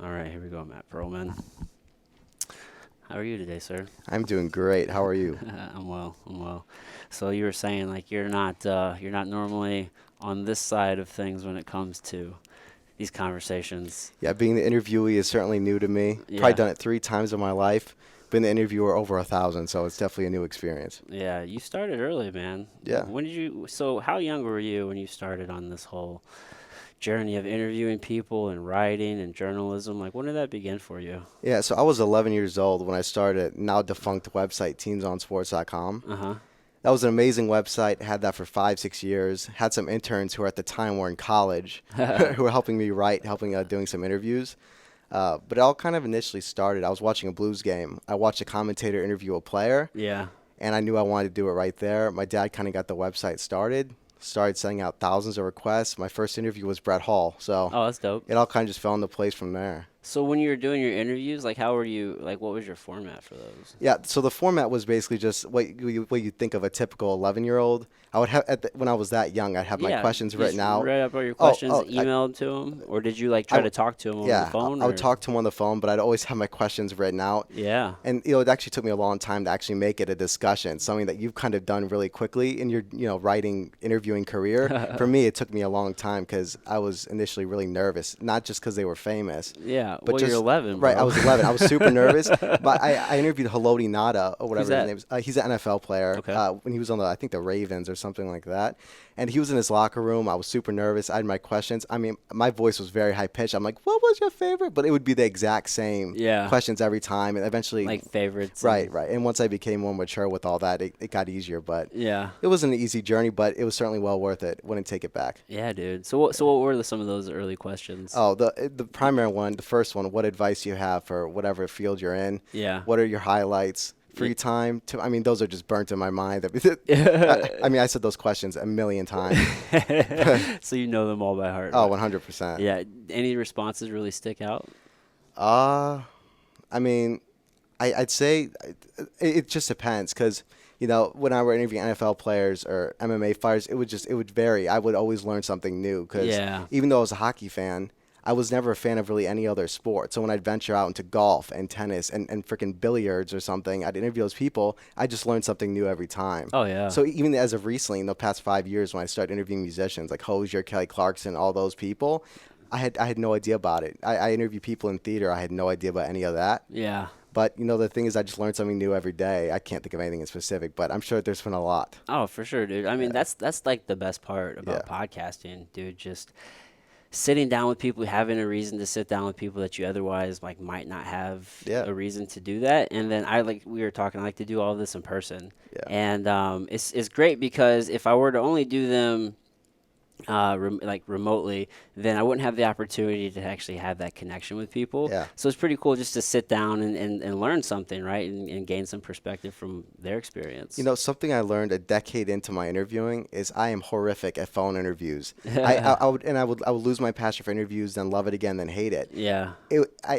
All right, here we go, Matt Pearlman. How are you today, sir? I'm doing great. How are you? I'm well. I'm well. So you were saying like you're not normally on this side of things when it comes to these conversations. Yeah, being the interviewee is certainly new to me. Probably Yeah. done it 3 times in my life. Been the interviewer over 1,000, so it's definitely a new experience. Yeah, you started early, man. Yeah. When did you so how young were you when you started on this whole journey of interviewing people and writing and journalism? Like when did that begin for you? Yeah, so I was 11 years old when I started now defunct website teamsonsports.com. Uh-huh. That was an amazing website. Had that for 5, 6 years. Had some interns who at the time were in college who were helping me write, helping doing some interviews. But it all kind of initially started. I was watching a Blues game. I watched a commentator interview a player, Yeah. and I knew I wanted to do it right there. My dad kind of got the website started sending out thousands of requests. My first interview was Brett Hall, so Oh, that's dope. it all kind of just fell into place from there. So when you were doing your interviews, like how were you like what was your format for those? Yeah, so the format was basically just what you think of a typical 11-year-old. I would have when I was that young, I'd have my Yeah, questions you just written out. read up all your Oh, questions, oh, emailed to them, or did you like I try w- to talk to them over the yeah, phone? I would Or talk to him on the phone, but I'd always have my questions written out. yeah, And it actually took me a long time to actually make it a discussion, something that you've kind of done really quickly in your writing interviewing career. For me, it took me a long time because I was initially really nervous, not just because they were famous, yeah. but Well, you're just 11, right. I bro. was 11. I was super nervous, but I interviewed Haloti Nada or Who's whatever his that? name is. He's an NFL player. Okay. When he was on I think the Ravens or something like that, and he was in his locker room. I was super nervous. I had my questions. I mean, my voice was very high pitched. I'm like, "What was your favorite?" But it would be the exact same Yeah, questions every time, and eventually, like favorites. right, And, right. And once I became more mature with all that, it got easier. But yeah, it wasn't an easy journey, but it was certainly well worth it. Wouldn't take it back. yeah, dude. So what were some of those early questions? Oh, the primary one, the first one. What advice do you have for whatever field you're in? Yeah. What are your highlights? Free time? I mean, those are just burnt in my mind. I mean, I said those questions a million times. So you know them all by heart. Oh, Right? 100%. Yeah. Any responses really stick out? Uh, I mean, I'd say it just depends because, when I were interviewing NFL players or MMA fighters, it would vary. I would always learn something new because Yeah. even though I was a hockey fan, I was never a fan of really any other sport. So when I'd venture out into golf and tennis and freaking billiards or something, I'd interview those people. I just learned something new every time. Oh yeah. So even as of recently, in the past 5 years, when I started interviewing musicians like Hozier, Kelly Clarkson, all those people, I had no idea about it. I interview people in theater. I had no idea about any of that. Yeah. But the thing is, I just learned something new every day. I can't think of anything in specific, but I'm sure there's been a lot. Oh, for sure, dude. I mean, Yeah. that's like the best part about Yeah. podcasting, dude. Just sitting down with people, having a reason to sit down with people that you otherwise like might not have Yeah. a reason to do that. And then we were talking, I like to do all this in person. Yeah. And it's great because if I were to only do them remotely, then I wouldn't have the opportunity to actually have that connection with people. Yeah. So it's pretty cool just to sit down and learn something, right? And gain some perspective from their experience. Something I learned a decade into my interviewing is I am horrific at phone interviews. I would lose my passion for interviews, then love it again, then hate it. Yeah.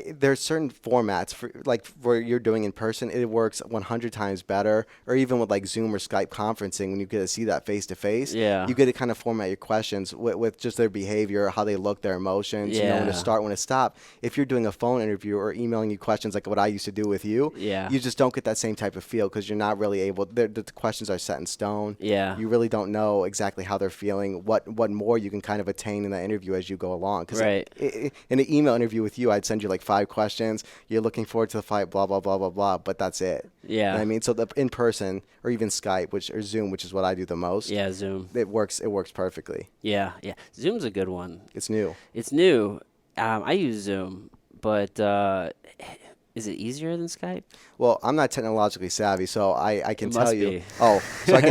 There's certain formats for like where you're doing in person, it works 100 times better. Or even with like Zoom or Skype conferencing, when you get to see that face to face, Yeah. you get to kind of format your questions with just their behavior, how they look, their emotions, when to Yeah. start, when to stop. If you're doing a phone interview or emailing you questions like what I used to do with you, Yeah. you just don't get that same type of feel because you're not really able. The questions are set in stone. Yeah. You really don't know exactly how they're feeling. What more you can kind of attain in that interview as you go along. Because Right. in an email interview with you, I'd send you like 5 questions. You're looking forward to the fight, blah blah blah blah blah. But that's it. You know Yeah. what I mean, so the in person or even Skype, or Zoom, which is what I do the most. Yeah, Zoom. It works. It works perfectly. Yeah, yeah. Zoom's a good one. It's new. It's new. I use Zoom, but is it easier than Skype? Well, I'm not technologically savvy, so I can It tell must you. be. Oh, so I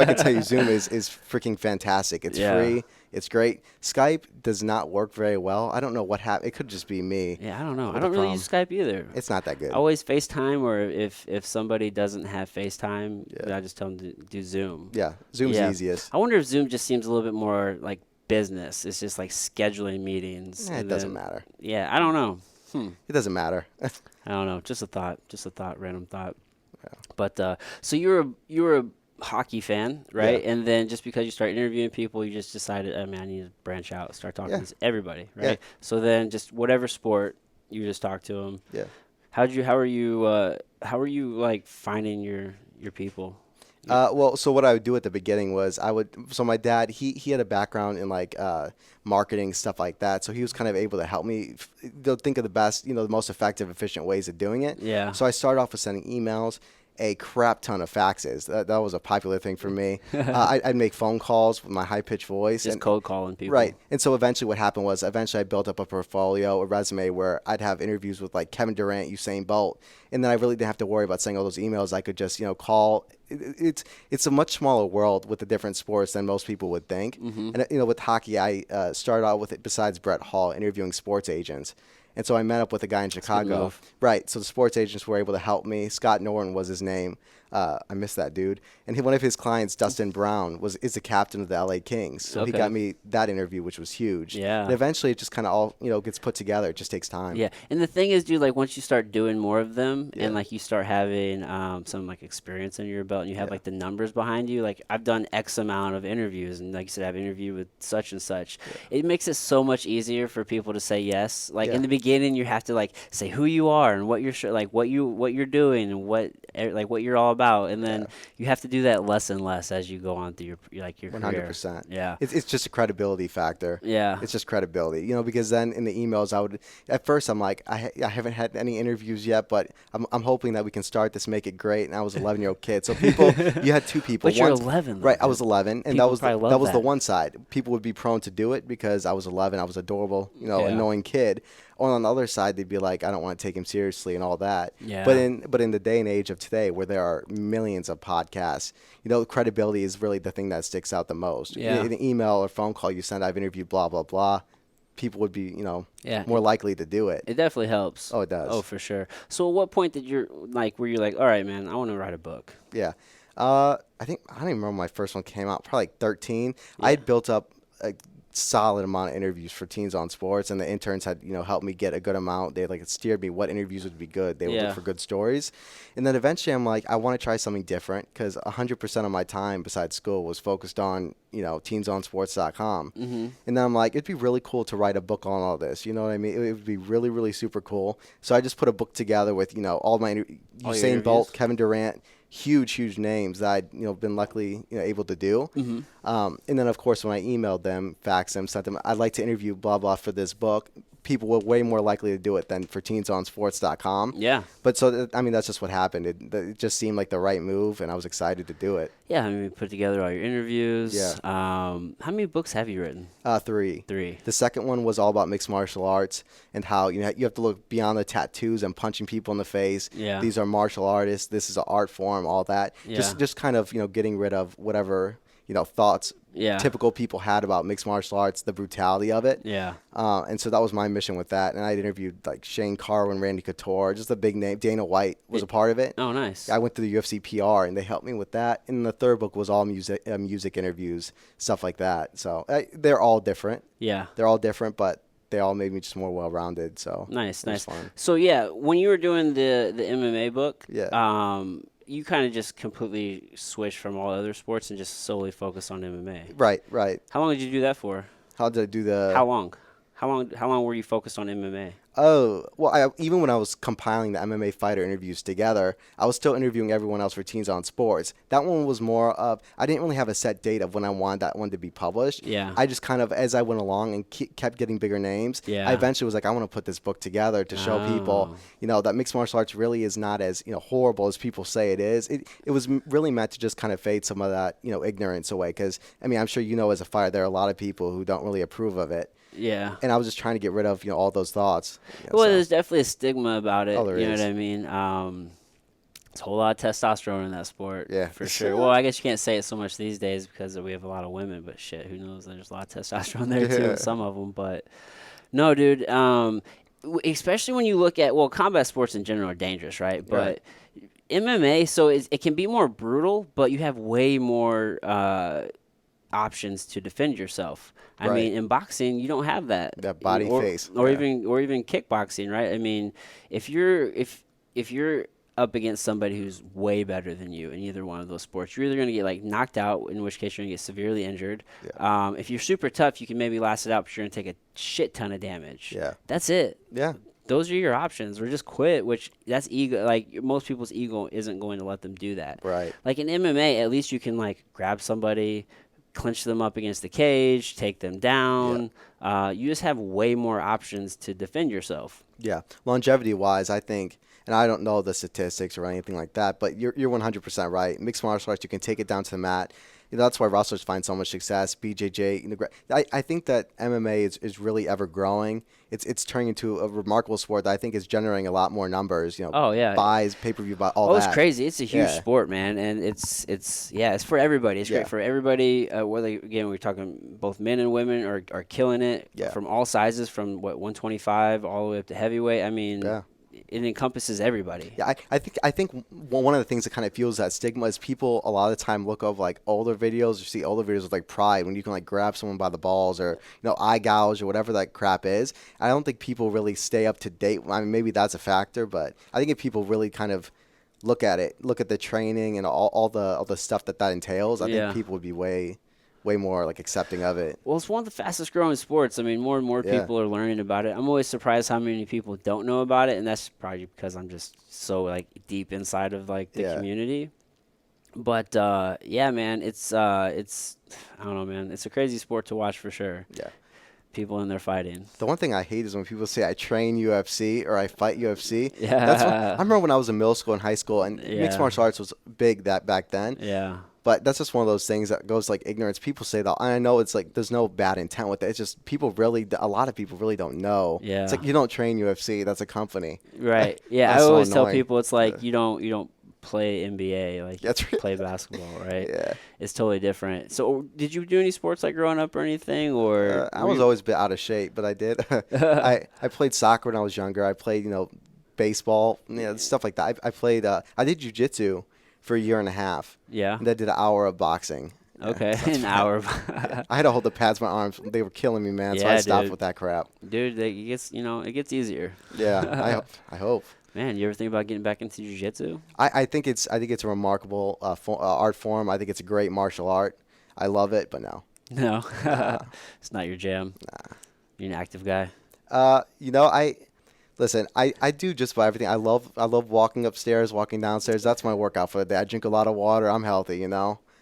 can tell you, Zoom is freaking fantastic. It's Yeah. free. It's great. Skype does not work very well. I don't know what happened. It could just be me. Yeah, I don't know. I With don't the really use Skype either. It's not that good. I always FaceTime, or if somebody doesn't have FaceTime, Yeah. then I just tell them to do Zoom. Yeah, Zoom's Yeah. the easiest. I wonder if Zoom just seems a little bit more like business. It's just like scheduling meetings. It and doesn't then- matter. Yeah, I don't know. It doesn't matter. I don't know. Just a thought. Just a thought. Random thought. Yeah. But so you were a hockey fan, right? Yeah. And then just because you started interviewing people, you just decided, I mean, I need to branch out, start talking Yeah. to everybody, Yeah. right? So then just whatever sport You just talk to them. Yeah. How are you like finding your people? Well, so what I would do at the beginning was so my dad, he had a background in like marketing, stuff like that. So he was kind of able to help me think of the best, the most effective, efficient ways of doing it. Yeah. So I started off with sending emails, a crap ton of faxes. That was a popular thing for me. I'd make phone calls with my high-pitched voice. Just And cold calling people. right. And so eventually what happened was I built up a portfolio, a resume where I'd have interviews with like Kevin Durant, Usain Bolt, and then I really didn't have to worry about sending all those emails. I could just, call. It's a much smaller world with the different sports than most people would think. Mm-hmm. And with hockey, I started out with it besides Brett Hall interviewing sports agents. And so I met up with a guy in That's a good Chicago. move. Right. So the sports agents were able to help me. Scott Norton was his name. I miss that dude. And one of his clients, Dustin Brown, is the captain of the LA Kings. So he Okay. got me that interview, which was huge. Yeah. And eventually it just kind of all, gets put together. It just takes time. Yeah, and the thing is, dude, like once you start doing more of them, Yeah. and like you start having some like experience under your belt, and you have Yeah. like the numbers behind you. Like I've done X amount of interviews, and like you said, I've interviewed with such and such. It makes it so much easier for people to say yes. Like Yeah. in the beginning, you have to like say who you are and what you're like what you're doing and like what you're all about, and then you have to do that less and less as you go on through your career. 100%. Yeah. It's just a credibility factor. Yeah. It's just credibility, because then in the emails at first I'm like, I haven't had any interviews yet, but I'm hoping that we can start this, make it great. And I was an 11-year-old kid. So you had two people. But you're One- 11, though, Right. I dude. was 11. And People that was probably that love was the that. one side. People would be prone to do it because I was 11. I was adorable, Yeah. annoying kid. Or on the other side, they'd be like, I don't want to take him seriously and all that. Yeah. But in the day and age of today, where there are millions of podcasts, credibility is really the thing that sticks out the most. Yeah. In an email or phone call you send, I've interviewed blah blah blah. People would be, Yeah. more likely to do it. It definitely helps. Oh, it does. Oh, for sure. So, at what point were you like, all right, man, I want to write a book? Yeah. I don't even remember when my first one came out. Probably like 13. Yeah. I had built up a solid amount of interviews for Teens on Sports, and the interns had helped me get a good amount. They like steered me what interviews would be good. They would Yeah. look for good stories, and then eventually I'm like, I want to try something different because 100% of my time besides school was focused on teensonsports.com. Mm-hmm. And then I'm like, it'd be really cool to write a book on all this. You know what I mean? It would be really, really super cool. So I just put a book together with all my All your Usain Bolt, interviews? Kevin Durant, huge names that I'd been luckily able to do. Mm-hmm. And then of course when I emailed them, faxed them, sent them, I'd like to interview blah blah for this book. People were way more likely to do it than for teensonsports.com. Yeah. But so that's just what happened. It just seemed like the right move, and I was excited to do it. Yeah. I mean, you put together all your interviews. Yeah. How many books have you written? 3. 3. The second one was all about mixed martial arts and how you have to look beyond the tattoos and punching people in the face. Yeah. These are martial artists. This is an art form. All that. Yeah. Just kind of getting rid of whatever thoughts Yeah. typical people had about mixed martial arts, the brutality of it. Yeah. And so that was my mission with that. And I interviewed like Shane Carwin, Randy Couture, just a big name. Dana White was a part of it. Oh, nice. I went to the UFC PR, and they helped me with that. And the third book was all music interviews, stuff like that. So they're all different. Yeah. They're all different, but they all made me just more well-rounded. So Nice. it was Nice. fun. So yeah, when you were doing the MMA book, Yeah. you kind of just completely switched from all other sports and just solely focused on MMA. Right. How long did you do that for? How did I do the? How long? How long were you focused on MMA? Oh, well, even when I was compiling the MMA fighter interviews together, I was still interviewing everyone else for Teens on Sports. That one was more of, I didn't really have a set date of when I wanted that one to be published. Yeah. I just kind of, as I went along and kept getting bigger names, Yeah. I eventually was like, I want to put this book together to show people, that mixed martial arts really is not as, horrible as people say it is. It was really meant to just kind of fade some of that, ignorance away. Because, I mean, I'm sure as a fighter, there are a lot of people who don't really approve of it. Yeah. And I was just trying to get rid of, all those thoughts. Well, so. there's definitely a stigma about it. Oh, there you know is. what I mean? There's a whole lot of testosterone in that sport. Yeah. For sure. Well, I guess you can't say it so much these days because we have a lot of women, but shit, who knows? There's a lot of testosterone there too in some of them. But no, dude. Especially when you look at, combat sports in general are dangerous, right? But Right. MMA, so it can be more brutal, but you have way more options to defend yourself. I Right. mean, in boxing, you don't have that. That body or, face. or Yeah. even kickboxing, right? I mean, if you're up against somebody who's way better than you in either one of those sports, you're either going to get like knocked out, in which case you're going to get severely injured. If you're super tough, you can maybe last it out, but you're going to take a shit ton of damage. Yeah. That's it. Yeah. those are your options, or just quit, which that's ego. Like most people's ego isn't going to let them do that. Right. Like in MMA, at least you can like grab somebody, clinch them up against the cage, take them Yeah. down. You just have way more options to defend yourself. Yeah. Longevity wise, I think, and I don't know the statistics or anything like that, but you're 100% right. Mixed martial arts, you can take it down to the mat. That's why wrestlers find so much success. BJJ, I think that MMA is really ever growing. It's turning into a remarkable sport that I think is generating a lot more numbers. Oh yeah, buys, pay-per-view, buy, all oh, that. it's crazy. It's a huge Yeah. sport, man, and it's for everybody. It's Yeah. great for everybody. Whether again we're talking both men and women are killing it Yeah. from all sizes, from 125 all the way up to heavyweight. I mean, Yeah. it encompasses everybody. Yeah, I think one of the things that kind of fuels that stigma is people a lot of the time look up like older videos or see older videos with like Pride when you can like grab someone by the balls or eye gouge or whatever that crap is. I don't think people really stay up to date. I mean, maybe that's a factor, but I think if people really kind of look at the training and all the stuff that entails, I Yeah. think people would be way more like accepting of it. Well, it's one of the fastest growing sports. I mean, more and more Yeah. people are learning about it. I'm always surprised how many people don't know about it, and that's probably because I'm just so like deep inside of like the Yeah. community. But yeah, man, it's I don't know, man. It's a crazy sport to watch for sure. Yeah. People in there fighting. The one thing I hate is when people say I train UFC or I fight UFC. Yeah. I remember when I was in middle school and high school, and mixed Yeah. martial arts was big back then. Yeah. But that's just one of those things that goes like ignorance. People say that, and I know it's like there's no bad intent with it. It's just a lot of people really don't know. Yeah. It's like you don't train UFC. That's a company. Right. Yeah. I That's so always tell annoying. people it's like Yeah. you don't play NBA, like That's you right. play basketball, right? Yeah. It's totally different. So, did you do any sports like growing up or anything, or I were was you- always a bit out of shape, but I did. I played soccer when I was younger. I played baseball, stuff like that. I played. I did jujitsu for a year and a half. Yeah. And I did an hour of boxing. Yeah, Okay. that's An bad. hour. Yeah. I had to hold the pads in my arms. They were killing me, man. So I Yeah, stopped dude. with that crap. Dude, it gets easier. Yeah, I hope. Man, you ever think about getting back into jiu-jitsu? I think it's a remarkable art form. I think it's a great martial art. I love it, but no. No. It's not your jam. Nah. You're an active guy. Listen, I do just about everything. I love walking upstairs, walking downstairs. That's my workout for the day. I drink a lot of water. I'm healthy,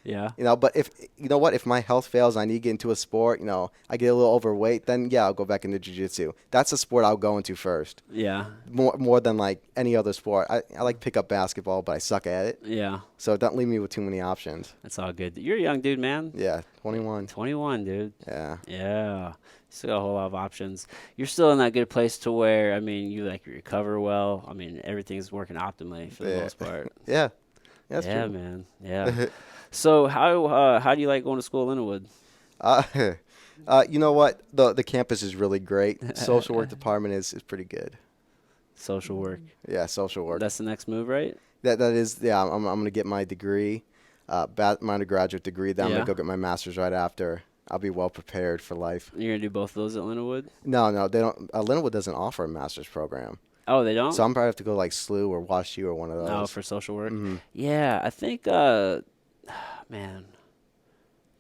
Yeah. But if my health fails, I need to get into a sport, I get a little overweight, then yeah, I'll go back into jiu-jitsu. That's the sport I'll go into first. Yeah. More than like any other sport. I like pick up basketball, but I suck at it. Yeah. So don't leave me with too many options. That's all good. You're a young dude, man. Yeah, 21. 21, dude. Yeah. Yeah. Still got a whole lot of options. You're still in that good place to where, I mean, you like recover well. I mean, everything's working optimally for the Yeah. most part. Yeah. That's Yeah, true. man. Yeah. So how do you like going to school in Linwood? You know what? The campus is really great. Social work department is pretty good. Social work. Yeah, social work. That's the next move, right? That is. Yeah, I'm gonna get my degree, my undergraduate degree. Then I'm Yeah. gonna go get my master's right after. I'll be well prepared for life. You're gonna do both of those at Linwood? No, they don't. Linwood doesn't offer a master's program, Oh, they don't? so I'm probably have to go like SLU or WashU or one of those. No, for social work. Mhm. Yeah, I think. Man,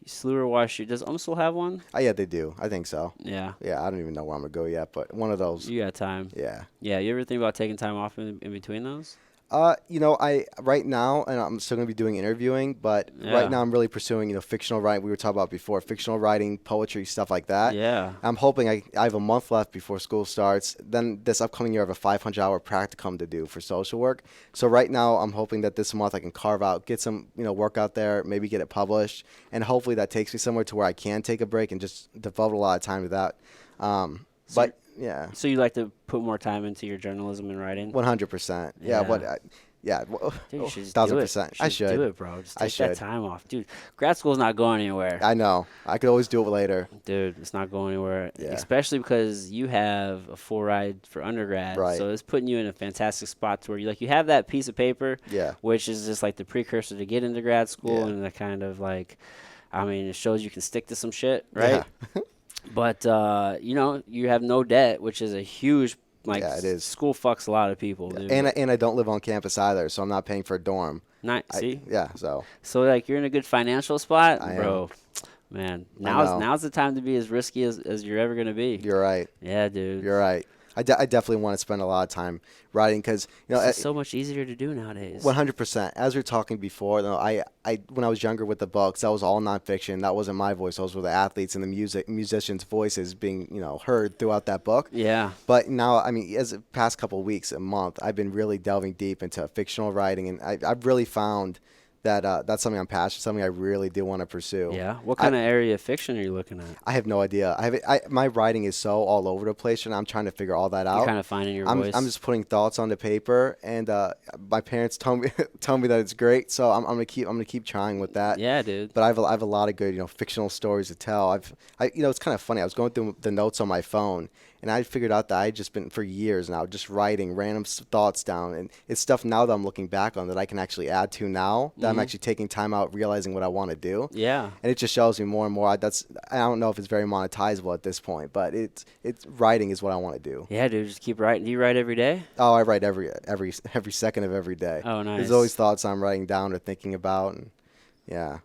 SLU or WashU, does UMSL have one? Oh, yeah, they do. I think so. Yeah, Yeah, I don't even know where I'm gonna go yet, but one of those. you got time. Yeah. Yeah, you ever think about taking time off in between those? I right now, and I'm still gonna be doing interviewing, but Yeah. right now I'm really pursuing, fictional writing. We were talking about before, fictional writing, poetry, stuff like that. Yeah. I'm hoping I have a month left before school starts. Then this upcoming year I have a 500-hour practicum to do for social work. So right now I'm hoping that this month I can carve out, get some, work out there, maybe get it published, and hopefully that takes me somewhere to where I can take a break and just devote a lot of time to that. But yeah, So you like to put more time into your journalism and writing? 100%. Yeah. Dude, you should just 1,000%. do it. I should. do it, bro. Just I take that should. time off, dude. Grad school's not going anywhere. I know. I could always do it later. Dude, it's not going anywhere. Yeah. Especially because you have a full ride for undergrad. Right. So it's putting you in a fantastic spot to where you have that piece of paper, Yeah. which is just like the precursor to get into grad school, Yeah. and the kind of it shows you can stick to some shit, right? Yeah. But you have no debt, which is a huge Yeah, it is. School fucks a lot of people, dude. And I don't live on campus either, so I'm not paying for a dorm. See? Yeah, so. So you're in a good financial spot, I am. bro. Man, know. now's the time to be as risky as you're ever gonna be. You're right. Yeah, dude. You're right. I definitely want to spend a lot of time writing because It's so much easier to do nowadays. 100%. As we were talking before, I when I was younger with the books, that was all nonfiction. That wasn't my voice. Those were the athletes and the musicians' voices being heard throughout that book. Yeah. But now, I mean, as the past couple of weeks, a month, I've been really delving deep into fictional writing, and I've really found that that's something I'm passionate, something I really do want to pursue. Yeah. What kind of area of fiction are you looking at? I have no idea. My writing is so all over the place, and I'm trying to figure all that out. You're kind of finding your voice. I'm just putting thoughts onto paper, and my parents told me that it's great, so I'm gonna keep trying with that. Yeah, dude. But I have a lot of good fictional stories to tell. It's kind of funny. I was going through the notes on my phone, and I figured out that I'd just been for years now just writing random thoughts down, and it's stuff now that I'm looking back on that I can actually add to now that I'm actually taking time out, realizing what I want to do. Yeah. And it just shows me more and more. I don't know if it's very monetizable at this point, but it's writing is what I want to do. Yeah, dude, just keep writing. Do you write every day? Oh, I write every second of every day. Oh, nice. There's always thoughts I'm writing down or thinking about, and yeah.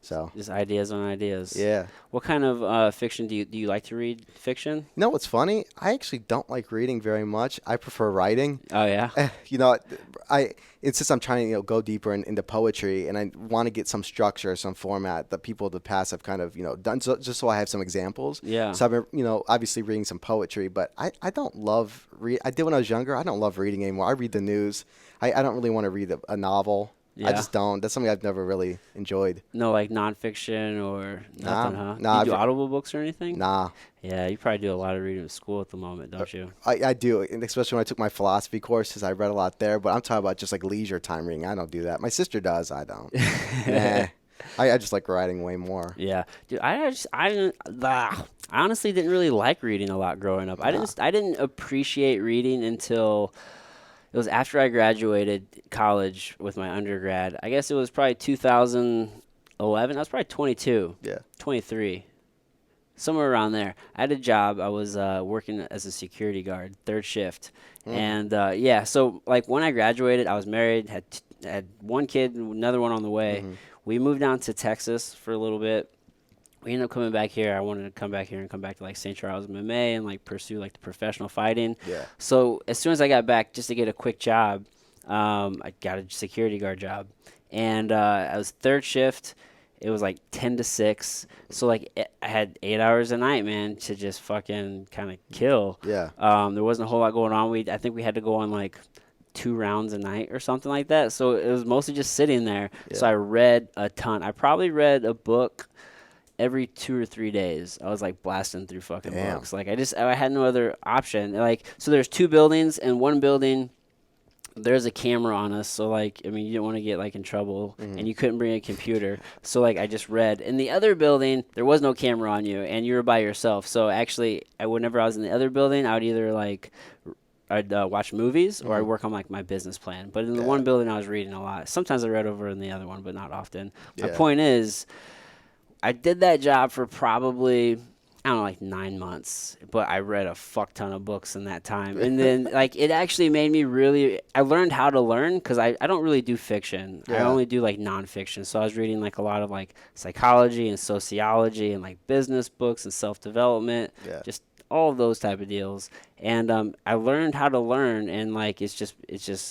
So just ideas on ideas. Yeah. What kind of fiction do you like to read? Fiction? You know what's funny? I actually don't like reading very much. I prefer writing. Oh yeah. It's just I'm trying to go deeper into poetry, and I want to get some structure, some format that people of the past have kind of done, just so I have some examples. Yeah. So I've been obviously reading some poetry, but I don't love read. I did when I was younger. I don't love reading anymore. I read the news. I don't really want to read a novel. Yeah. I just don't. That's something I've never really enjoyed. No, like nonfiction or nothing, huh? Nah. Do you do Audible books or anything? Nah. Yeah, you probably do a lot of reading at school at the moment, don't you? I do, and especially when I took my philosophy courses, I read a lot there. But I'm talking about just like leisure time reading. I don't do that. My sister does. I don't. Nah. I just like writing way more. Yeah, dude. I honestly didn't really like reading a lot growing up. I didn't appreciate reading until. It was after I graduated college with my undergrad. I guess it was probably 2011. I was probably 22. Yeah. 23. Somewhere around there. I had a job. I was working as a security guard, third shift. And, so, like, when I graduated, I was married, had one kid, another one on the way. We moved down to Texas for a little bit. We ended up coming back here. I wanted to come back here and come back to like St. Charles MMA and like pursue like the professional fighting. Yeah. So as soon as I got back, just to get a quick job, I got a security guard job, and I was third shift. It was like 10 to 6. So like I had 8 hours a night, man, to just fucking kind of kill. Yeah. There wasn't a whole lot going on. I think we had to go on like 2 rounds a night or something like that. So it was mostly just sitting there. Yeah. So I read a ton. I probably read a book every 2 or 3 days. I was like blasting through fucking books. Like I had no other option. Like, so there's 2 buildings, and one building there's a camera on us. So like, I mean, you didn't want to get like in trouble, and you couldn't bring a computer. So like, I just read. In the other building, there was no camera on you, and you were by yourself. So actually, whenever I was in the other building, I would either like I'd watch movies or I'd work on like my business plan. But in the one building, I was reading a lot. Sometimes I read over in the other one, but not often. My point is, I did that job for probably, I don't know, like 9 months, but I read a fuck ton of books in that time. And then like it actually made me I learned how to learn, because I don't really do fiction. I only do like nonfiction. So I was reading like a lot of like psychology and sociology and like business books and self-development, just all of those type of deals. And I learned how to learn, and like it's just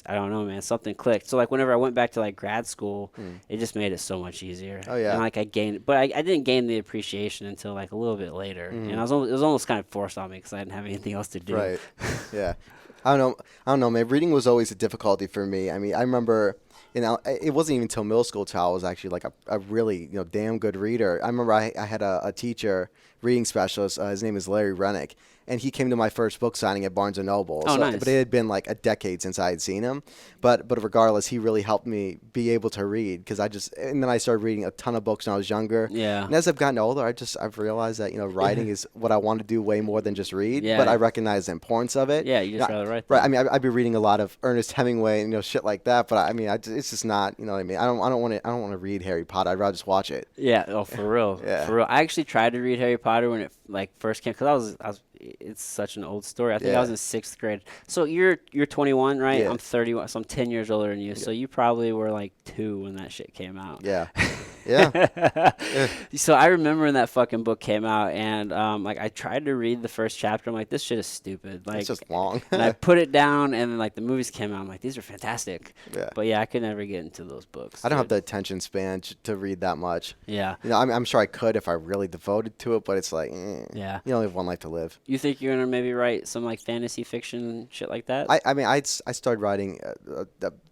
I don't know, man, something clicked. So like whenever I went back to like grad school, it just made it so much easier. Oh yeah. And like I gained, but I didn't gain the appreciation until like a little bit later, and it was almost kind of forced on me because I didn't have anything else to do. Right. Yeah. I don't know, man. Reading was always a difficulty for me. I mean, I remember, it wasn't even until middle school till I was actually like a really damn good reader. I remember I had a teacher, reading specialist. His name is Larry Rennick, and he came to my first book signing at Barnes & Noble. Oh, nice. But it had been like a decade since I had seen him. But regardless, he really helped me be able to read, and then I started reading a ton of books when I was younger. Yeah. And as I've gotten older, I've realized that writing is what I want to do way more than just read. Yeah. But I recognize the importance of it. Yeah, you just rather write. Right. I mean, I'd be reading a lot of Ernest Hemingway and shit like that. But I mean, it's just not. You know what I mean? I don't want to read Harry Potter. I'd rather just watch it. Yeah. Oh, for real. Yeah. For real. I actually tried to read Harry Potter when it like first came, because I was it's such an old story. I think I Yeah. was in 6th grade. So you're 21, right? Yeah. I'm 31, so I'm 10 years older than you. Yeah. So you probably were like 2 when that shit came out. Yeah. Yeah. Yeah. So I remember when that fucking book came out, and like I tried to read the first chapter. I'm like, this shit is stupid. It's Like, just long. and I put it down, and then like the movies came out. I'm like, these are fantastic. Yeah. But yeah, I could never get into those books. I don't have dude. the attention span to read that much. Yeah, You know, I'm sure I could if I really devoted to it, but it's like, yeah. you only have one life to live. You think you're gonna maybe write some like fantasy fiction shit like that? I mean, I started writing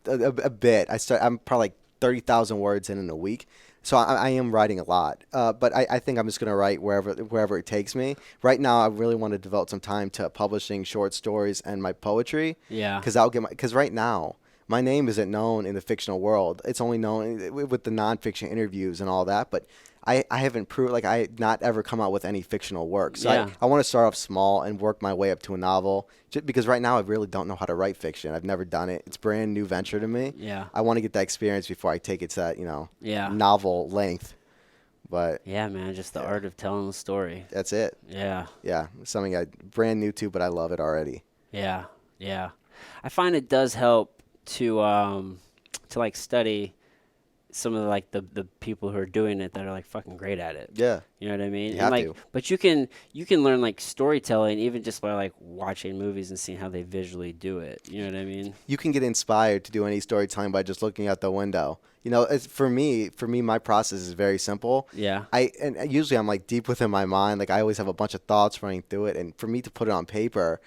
a bit. I'm probably like 30,000 words in a week. So I am writing a lot, but I think I'm just gonna write wherever it takes me. Right now, I really want to devote some time to publishing short stories and my poetry. Yeah. Because right now my name isn't known in the fictional world. It's only known with the nonfiction interviews and all that. But I haven't proved, like, I not ever come out with any fictional work. So Yeah. I want to start off small and work my way up to a novel. Just because right now I really don't know how to write fiction. I've never done it. It's a brand new venture to me. Yeah. I want to get that experience before I take it to that, Yeah. novel length. But Yeah, man, just the art of telling the story. that's it. Yeah. Yeah, something I brand new to, but I love it already. Yeah. Yeah. I find it does help to like study some of the people who are doing it that are like fucking great at it. Yeah. You know what I mean? You And have like to. but you can learn like storytelling even just by like watching movies and seeing how they visually do it. You know what I mean? You can get inspired to do any storytelling by just looking out the window. For me, my process is very simple. Yeah. And usually I'm like deep within my mind. Like I always have a bunch of thoughts running through it, and for me to put it on paper,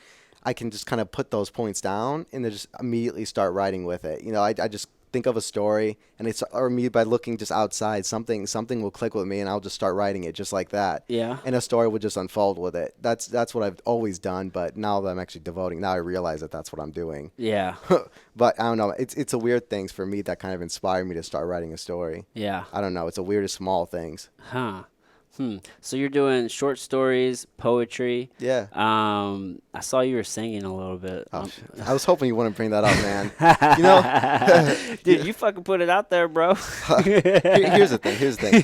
I can just kind of put those points down and then just immediately start writing with it. I just think of a story, and or me by looking just outside, something will click with me, and I'll just start writing it just like that. Yeah. And a story would just unfold with it. That's what I've always done, but now that I'm actually devoting, now I realize that that's what I'm doing. Yeah. But I don't know. It's a weird things for me that kind of inspired me to start writing a story. Yeah. I don't know. It's the weirdest small things. Huh. So you're doing short stories, poetry. Yeah. I saw you were singing a little bit. I was hoping you wouldn't bring that up, man. Dude, you fucking put it out there, bro. Here's the thing.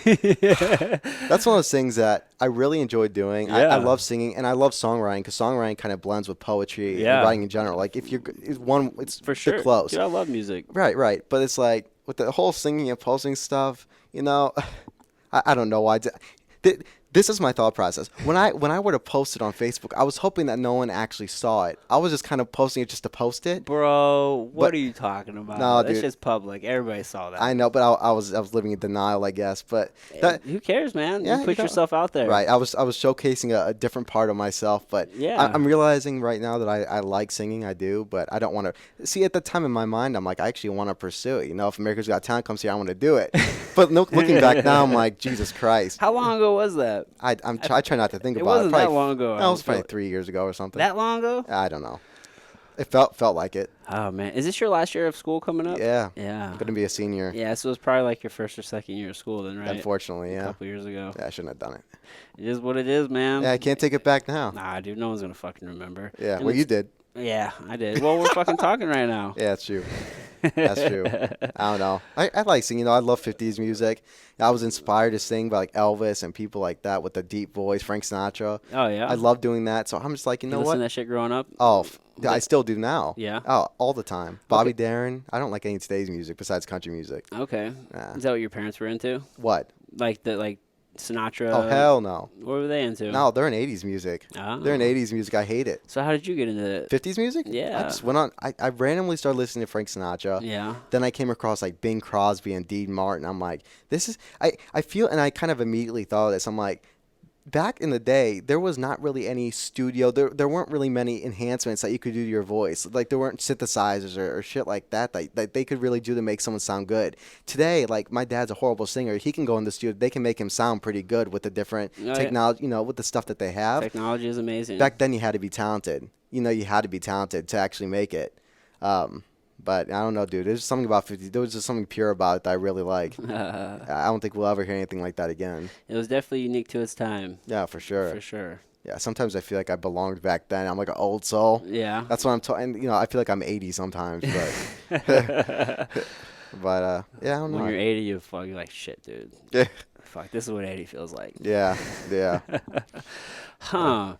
That's one of those things that I really enjoy doing. Yeah. I love singing, and I love songwriting, because songwriting kind of blends with poetry Yeah. and writing in general. Like it's For sure. they're close. Dude, I love music. Right. But it's like with the whole singing and posting stuff, I don't know why. This is my thought process. When I were to post it on Facebook, I was hoping that no one actually saw it. I was just kind of posting it just to post it. Bro, what But- are you talking about? No, That's dude. just public. Everybody saw that. I know, but I was living in denial, I guess. But Who cares, man? Yeah, you put you know- yourself out there. right, I was showcasing a different part of myself. But Yeah. I'm realizing right now that I like singing. I do, but I don't want to. See, at the time in my mind, I'm like, I actually want to pursue it. If America's Got Talent comes here, I want to do it. But looking back now, I'm like, Jesus Christ. How long ago was that? I try not to think It about wasn't it. that long ago. No, it was probably 3 years ago or something. That long ago? I don't know. It felt like it. Oh, man. Is this your last year of school coming up? Yeah. Yeah. I'm gonna be a senior. Yeah, so it's probably like your first or second year of school then, right? Unfortunately, A yeah. couple years ago. Yeah, I shouldn't have done it. It is what it is, man. Yeah, I can't take it back now. Nah, dude, no one's going to fucking remember. Yeah, And well, you it's- did. Yeah, I did. Well, we're fucking talking right now. Yeah, that's true. That's true. I don't know. I like singing. I love 50s music. I was inspired to sing by like Elvis and people like that with the deep voice, Frank Sinatra. Oh, yeah? I love doing that. So I'm just like, you know listen what? to that shit growing up? Oh, I still do now. Yeah? Oh, all the time. Bobby Darin. I don't like any of today's music besides country music. Okay. Nah. Is that what your parents were into? What? Like Sinatra? Oh, hell no. What were they into? No, they're in 80s music. Oh. They're in 80s music. I hate it. So how did you get into it? 50s music? Yeah. I just went on. I randomly started listening to Frank Sinatra. Yeah. Then I came across like Bing Crosby and Dean Martin. I'm like, this is. I feel, and I kind of immediately thought of this. I'm like, back in the day, there was not really any studio. There weren't really many enhancements that you could do to your voice. Like there weren't synthesizers or shit like that they could really do to make someone sound good. Today, like my dad's a horrible singer. He can go in the studio. They can make him sound pretty good with the different Oh, yeah. technology, with the stuff that they have. Technology is amazing. Back then, you had to be talented. You had to be talented to actually make it. But I don't know, dude. There's something about 50. There was just something pure about it that I really like. I don't think we'll ever hear anything like that again. It was definitely unique to its time. Yeah, for sure. For sure. Yeah, sometimes I feel like I belonged back then. I'm like an old soul. Yeah. That's what I'm talking. I feel like I'm 80 sometimes, but yeah, I don't know. When you're 80, you're like, shit, dude. Yeah, Fuck, this is what 80 feels like. yeah. Huh.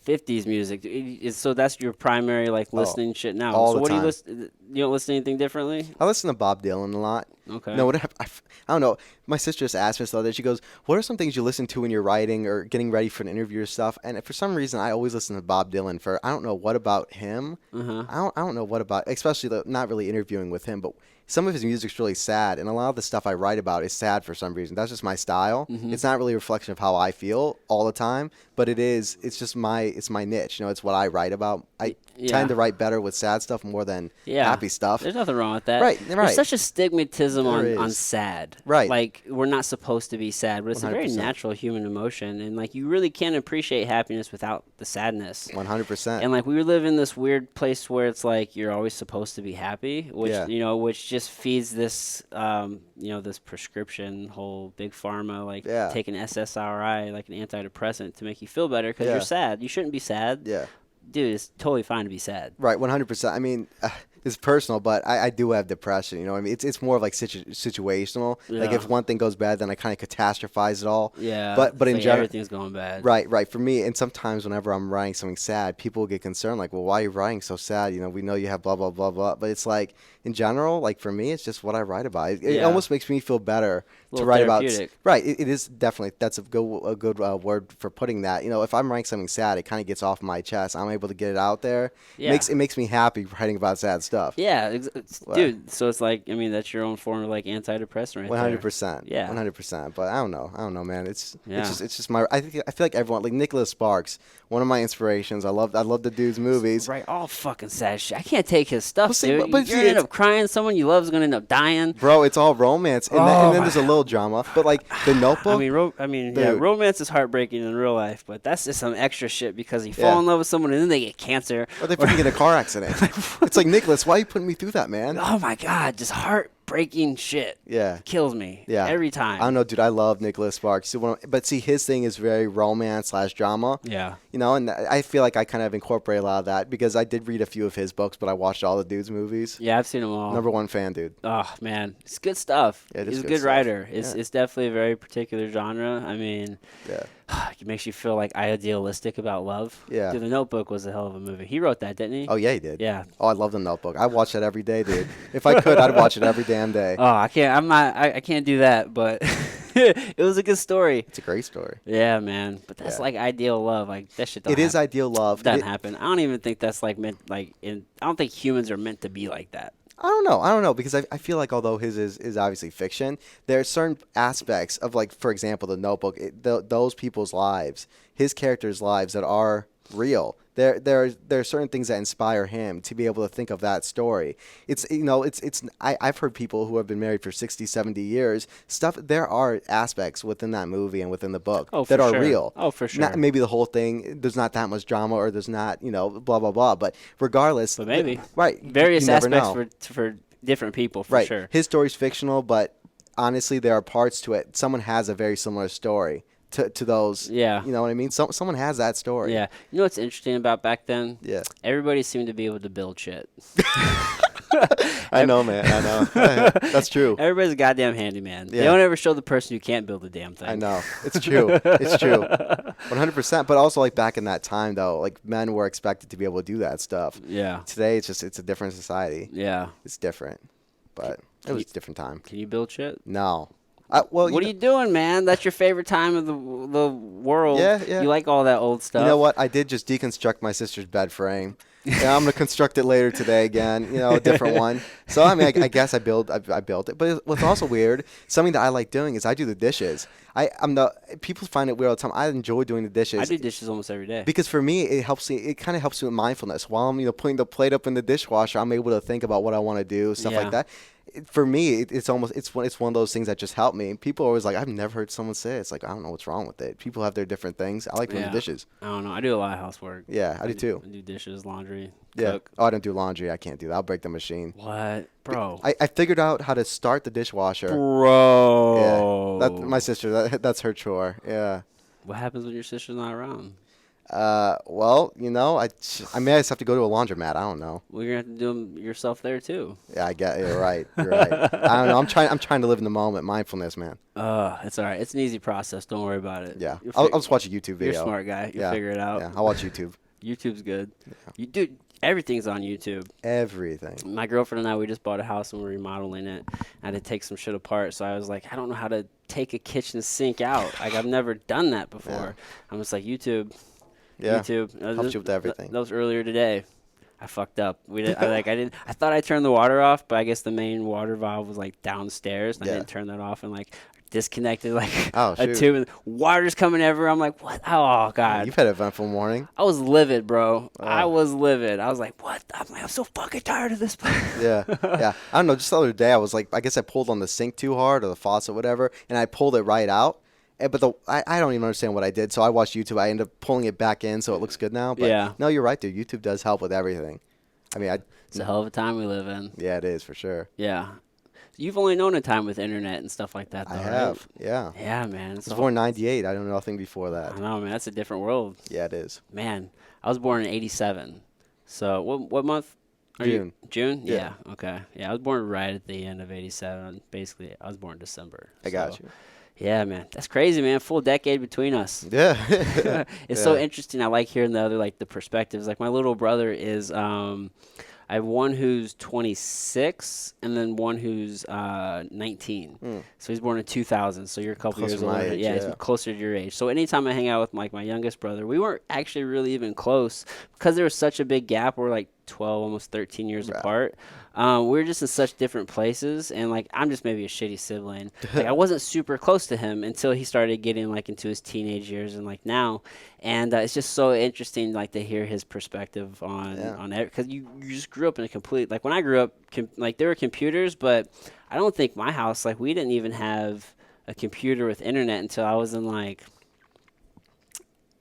50s music. So that's your primary like Oh, listening shit now. all So the what do you time. listen? You don't listen to anything differently? I listen to Bob Dylan a lot. Okay. No, I don't know. My sister just asked me this the other day. She goes, "What are some things you listen to when you're writing or getting ready for an interview or stuff?" And for some reason, I always listen to Bob Dylan. For I don't know what about him. Uh-huh. I don't know what about, especially not really interviewing with him, but some of his music's really sad, and a lot of the stuff I write about is sad for some reason. That's just my style. Mm-hmm. It's not really a reflection of how I feel all the time, but it is. It's just it's my niche. You know, it's what I write about. I tend to write better with sad stuff more than happy stuff. There's nothing wrong with that. Right. There's such a stigmatism on sad. Right. Like, we're not supposed to be sad, but it's 100%. A very natural human emotion. And, like, you really can't appreciate happiness without the sadness. 100%. And, like, we live in this weird place where it's like you're always supposed to be happy, which, which just feeds this, this prescription, whole big pharma, like, taking SSRI, like an antidepressant to make you feel better because you're sad. You shouldn't be sad. Yeah. Dude, it's totally fine to be sad. Right, 100%. I mean, it's personal, but I do have depression. You know what I mean? It's more of like situational. Yeah. Like if one thing goes bad, then I kind of catastrophize it all. Yeah. But in general, everything's going bad. Right. For me, and sometimes whenever I'm writing something sad, people get concerned. Like, well, why are you writing so sad? You know, we know you have blah blah blah blah. But it's like in general, like for me, it's just what I write about. It almost makes me feel better to write about. Right. It is definitely. That's a good word for putting that. You know, if I'm writing something sad, it kind of gets off my chest. I'm able to get it out there. Yeah. It makes me happy writing about sad stuff. Yeah, dude. So it's like, I mean, that's your own form of like antidepressant, right? 100%. Yeah, 100%. But I don't know, man. It's just my. I feel like everyone, like Nicholas Sparks, one of my inspirations. I love the dude's movies. Right, all fucking sad shit. I can't take his stuff, dude. But you're gonna end up crying. Someone you love is gonna end up dying. Bro, it's all romance, and then there's a little drama. But like The Notebook. Romance is heartbreaking in real life, but that's just some extra shit because you fall in love with someone and then they get cancer. Or they freaking get in a car accident. It's like, Nicholas, why are you putting me through that, man? Oh my God, just heartbreaking shit. Yeah. Kills me. Yeah. Every time. I don't know, dude. I love Nicholas Sparks. But see, his thing is very romance/drama. Yeah. You know, and I feel like I kind of incorporate a lot of that because I did read a few of his books, but I watched all the dude's movies. Yeah, I've seen them all. #1 fan, dude. Oh man, it's good stuff. Yeah, He's a good writer. It's definitely a very particular genre. I mean, it makes you feel like idealistic about love. Yeah. Dude, The Notebook was a hell of a movie. He wrote that, didn't he? Oh yeah, he did. Yeah. Oh, I love The Notebook. I watch that every day, dude. If I could, I'd watch it every damn day. Oh, I can't. I can't do that, but it was a good story. It's a great story. Yeah, man. But that's like ideal love. Like that shit. It is ideal love. It doesn't happen. I don't even think that's like meant. I don't think humans are meant to be like that. I don't know because I feel like although his is obviously fiction, there are certain aspects of, like, for example, The Notebook, those people's lives, his characters' lives that are real. There are certain things that inspire him to be able to think of that story. I've heard people who have been married for 60, 70 years. There are aspects within that movie and within the book that are real. Oh, for sure. Not, maybe the whole thing, there's not that much drama or there's not, blah, blah, blah. But regardless. But maybe. Right. Various aspects for different people, for sure. His story's fictional, but honestly, there are parts to it. Someone has a very similar story to those. Yeah. You know what I mean? Someone has that story. Yeah. You know what's interesting about back then? Yeah. Everybody seemed to be able to build shit. I know, man. I know. That's true. Everybody's a goddamn handyman. Yeah. They don't ever show the person who can't build a damn thing. I know. It's true. It's true. 100%. But also, like, back in that time, though, like, men were expected to be able to do that stuff. Yeah. Today, it's a different society. Yeah. It's different. But it was a different time. Can you build shit? No. What are you doing, man? That's your favorite time of the world. Yeah. You like all that old stuff. You know what? I did just deconstruct my sister's bed frame. Yeah, I'm gonna construct it later today again. A different one. So I mean, I guess I built it. But what's also weird, something that I like doing is I do the dishes. People find it weird all the time. I enjoy doing the dishes. I do dishes almost every day. Because for me, it helps me. It kind of helps me with mindfulness. While I'm putting the plate up in the dishwasher, I'm able to think about what I want to do, stuff like that. For me, it's one of those things that just help me. People are always like, I've never heard someone say it. It's like, I don't know what's wrong with it. People have their different things. I like doing the dishes. I don't know. I do a lot of housework. Yeah, I do too. I do dishes, laundry, yeah. cook. Oh, I don't do laundry. I can't do that. I'll break the machine. What? Bro. I figured out how to start the dishwasher. Bro. Yeah. My sister, that's her chore. Yeah. What happens when your sister's not around? Well, I may just have to go to a laundromat. I don't know. Well, you're gonna have to do them yourself there too. Yeah, I get you're right. You're right. I don't know. I'm trying to live in the moment. Mindfulness, man. It's all right. It's an easy process. Don't worry about it. Yeah. I'll just watch a YouTube video. You're a smart guy. You'll Yeah. figure it out. Yeah. I'll watch YouTube. YouTube's good. Yeah. Dude, everything's on YouTube. Everything. My girlfriend and I, we just bought a house and we're remodeling it. I had to take some shit apart, so I was like, I don't know how to take a kitchen sink out. Like, I've never done that before. Yeah. I'm just like, YouTube. Yeah. YouTube. Helps you with everything. That was earlier today. I fucked up. I thought I turned the water off, but I guess the main water valve was like downstairs, and I didn't turn that off, and like disconnected like a tube, and water's coming everywhere. I'm like, what? Oh god. You've had an eventful morning. I was livid, bro. I was livid. I was like, what? I'm so fucking tired of this place. Yeah. Yeah. I don't know. Just the other day, I was like, I guess I pulled on the sink too hard or the faucet, whatever, and I pulled it right out. But I don't even understand what I did. So I watched YouTube. I ended up pulling it back in, so it looks good now. But yeah. No, you're right, dude. YouTube does help with everything. I mean, it's a hell of a time we live in. Yeah, it is for sure. Yeah. You've only known a time with internet and stuff like that, though, I have. Right? Yeah. Yeah, man. I was born in '98. I don't know nothing before that. I know, man. That's a different world. Yeah, it is. Man, I was born in '87. So what month? June. June? Yeah. Okay. Yeah, I was born right at the end of '87. Basically, I was born in December. I got you. Yeah, man. That's crazy, man. Full decade between us. Yeah. It's so interesting. I like hearing the perspectives. Like my little brother is I have one who's 26 and then one who's 19. So he's born in 2000. So you're a couple years older. Age, yeah, he's closer to your age. So anytime I hang out with like my youngest brother, we weren't actually really even close because there was such a big gap. We're like 12, almost 13 years apart. We were just in such different places, and like I'm just maybe a shitty sibling. Like I wasn't super close to him until he started getting like into his teenage years and like now, and it's just so interesting like to hear his perspective on it because you just grew up in a complete like when I grew up like there were computers, but I don't think my house like we didn't even have a computer with internet until I was in like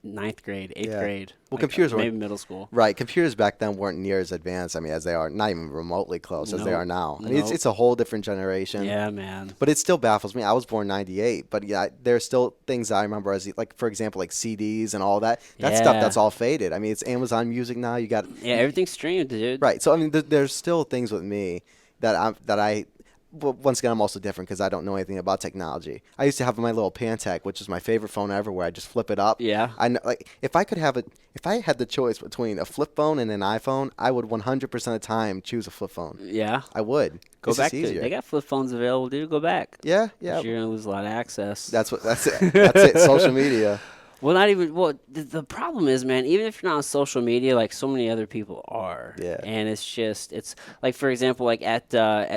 9th grade, 8th grade. Well, like, computers were maybe middle school. Right. Computers back then weren't near as advanced, I mean, as they are, not even remotely close as they are now. I mean, it's a whole different generation. Yeah, man. But it still baffles me. I was born in '98, but yeah, there's still things that I remember as, like, for example, like CDs and all that. That stuff that's all faded. I mean, it's Amazon Music now. You got everything's streamed, dude. Right. So I mean, there's still things with me that I. Well, once again, I'm also different because I don't know anything about technology. I used to have my little Pantech, which is my favorite phone ever, where I just flip it up. Yeah. I know, like if I had the choice between a flip phone and an iPhone, I would 100% of the time choose a flip phone. Yeah. I would. Go it's back just easier. They got flip phones available, dude. Go back. Yeah. You're gonna lose a lot of access. That's it. That's it. Social media. Well, not even. Well, the problem is, man. Even if you're not on social media, like so many other people are. Yeah. And it's like for example, like at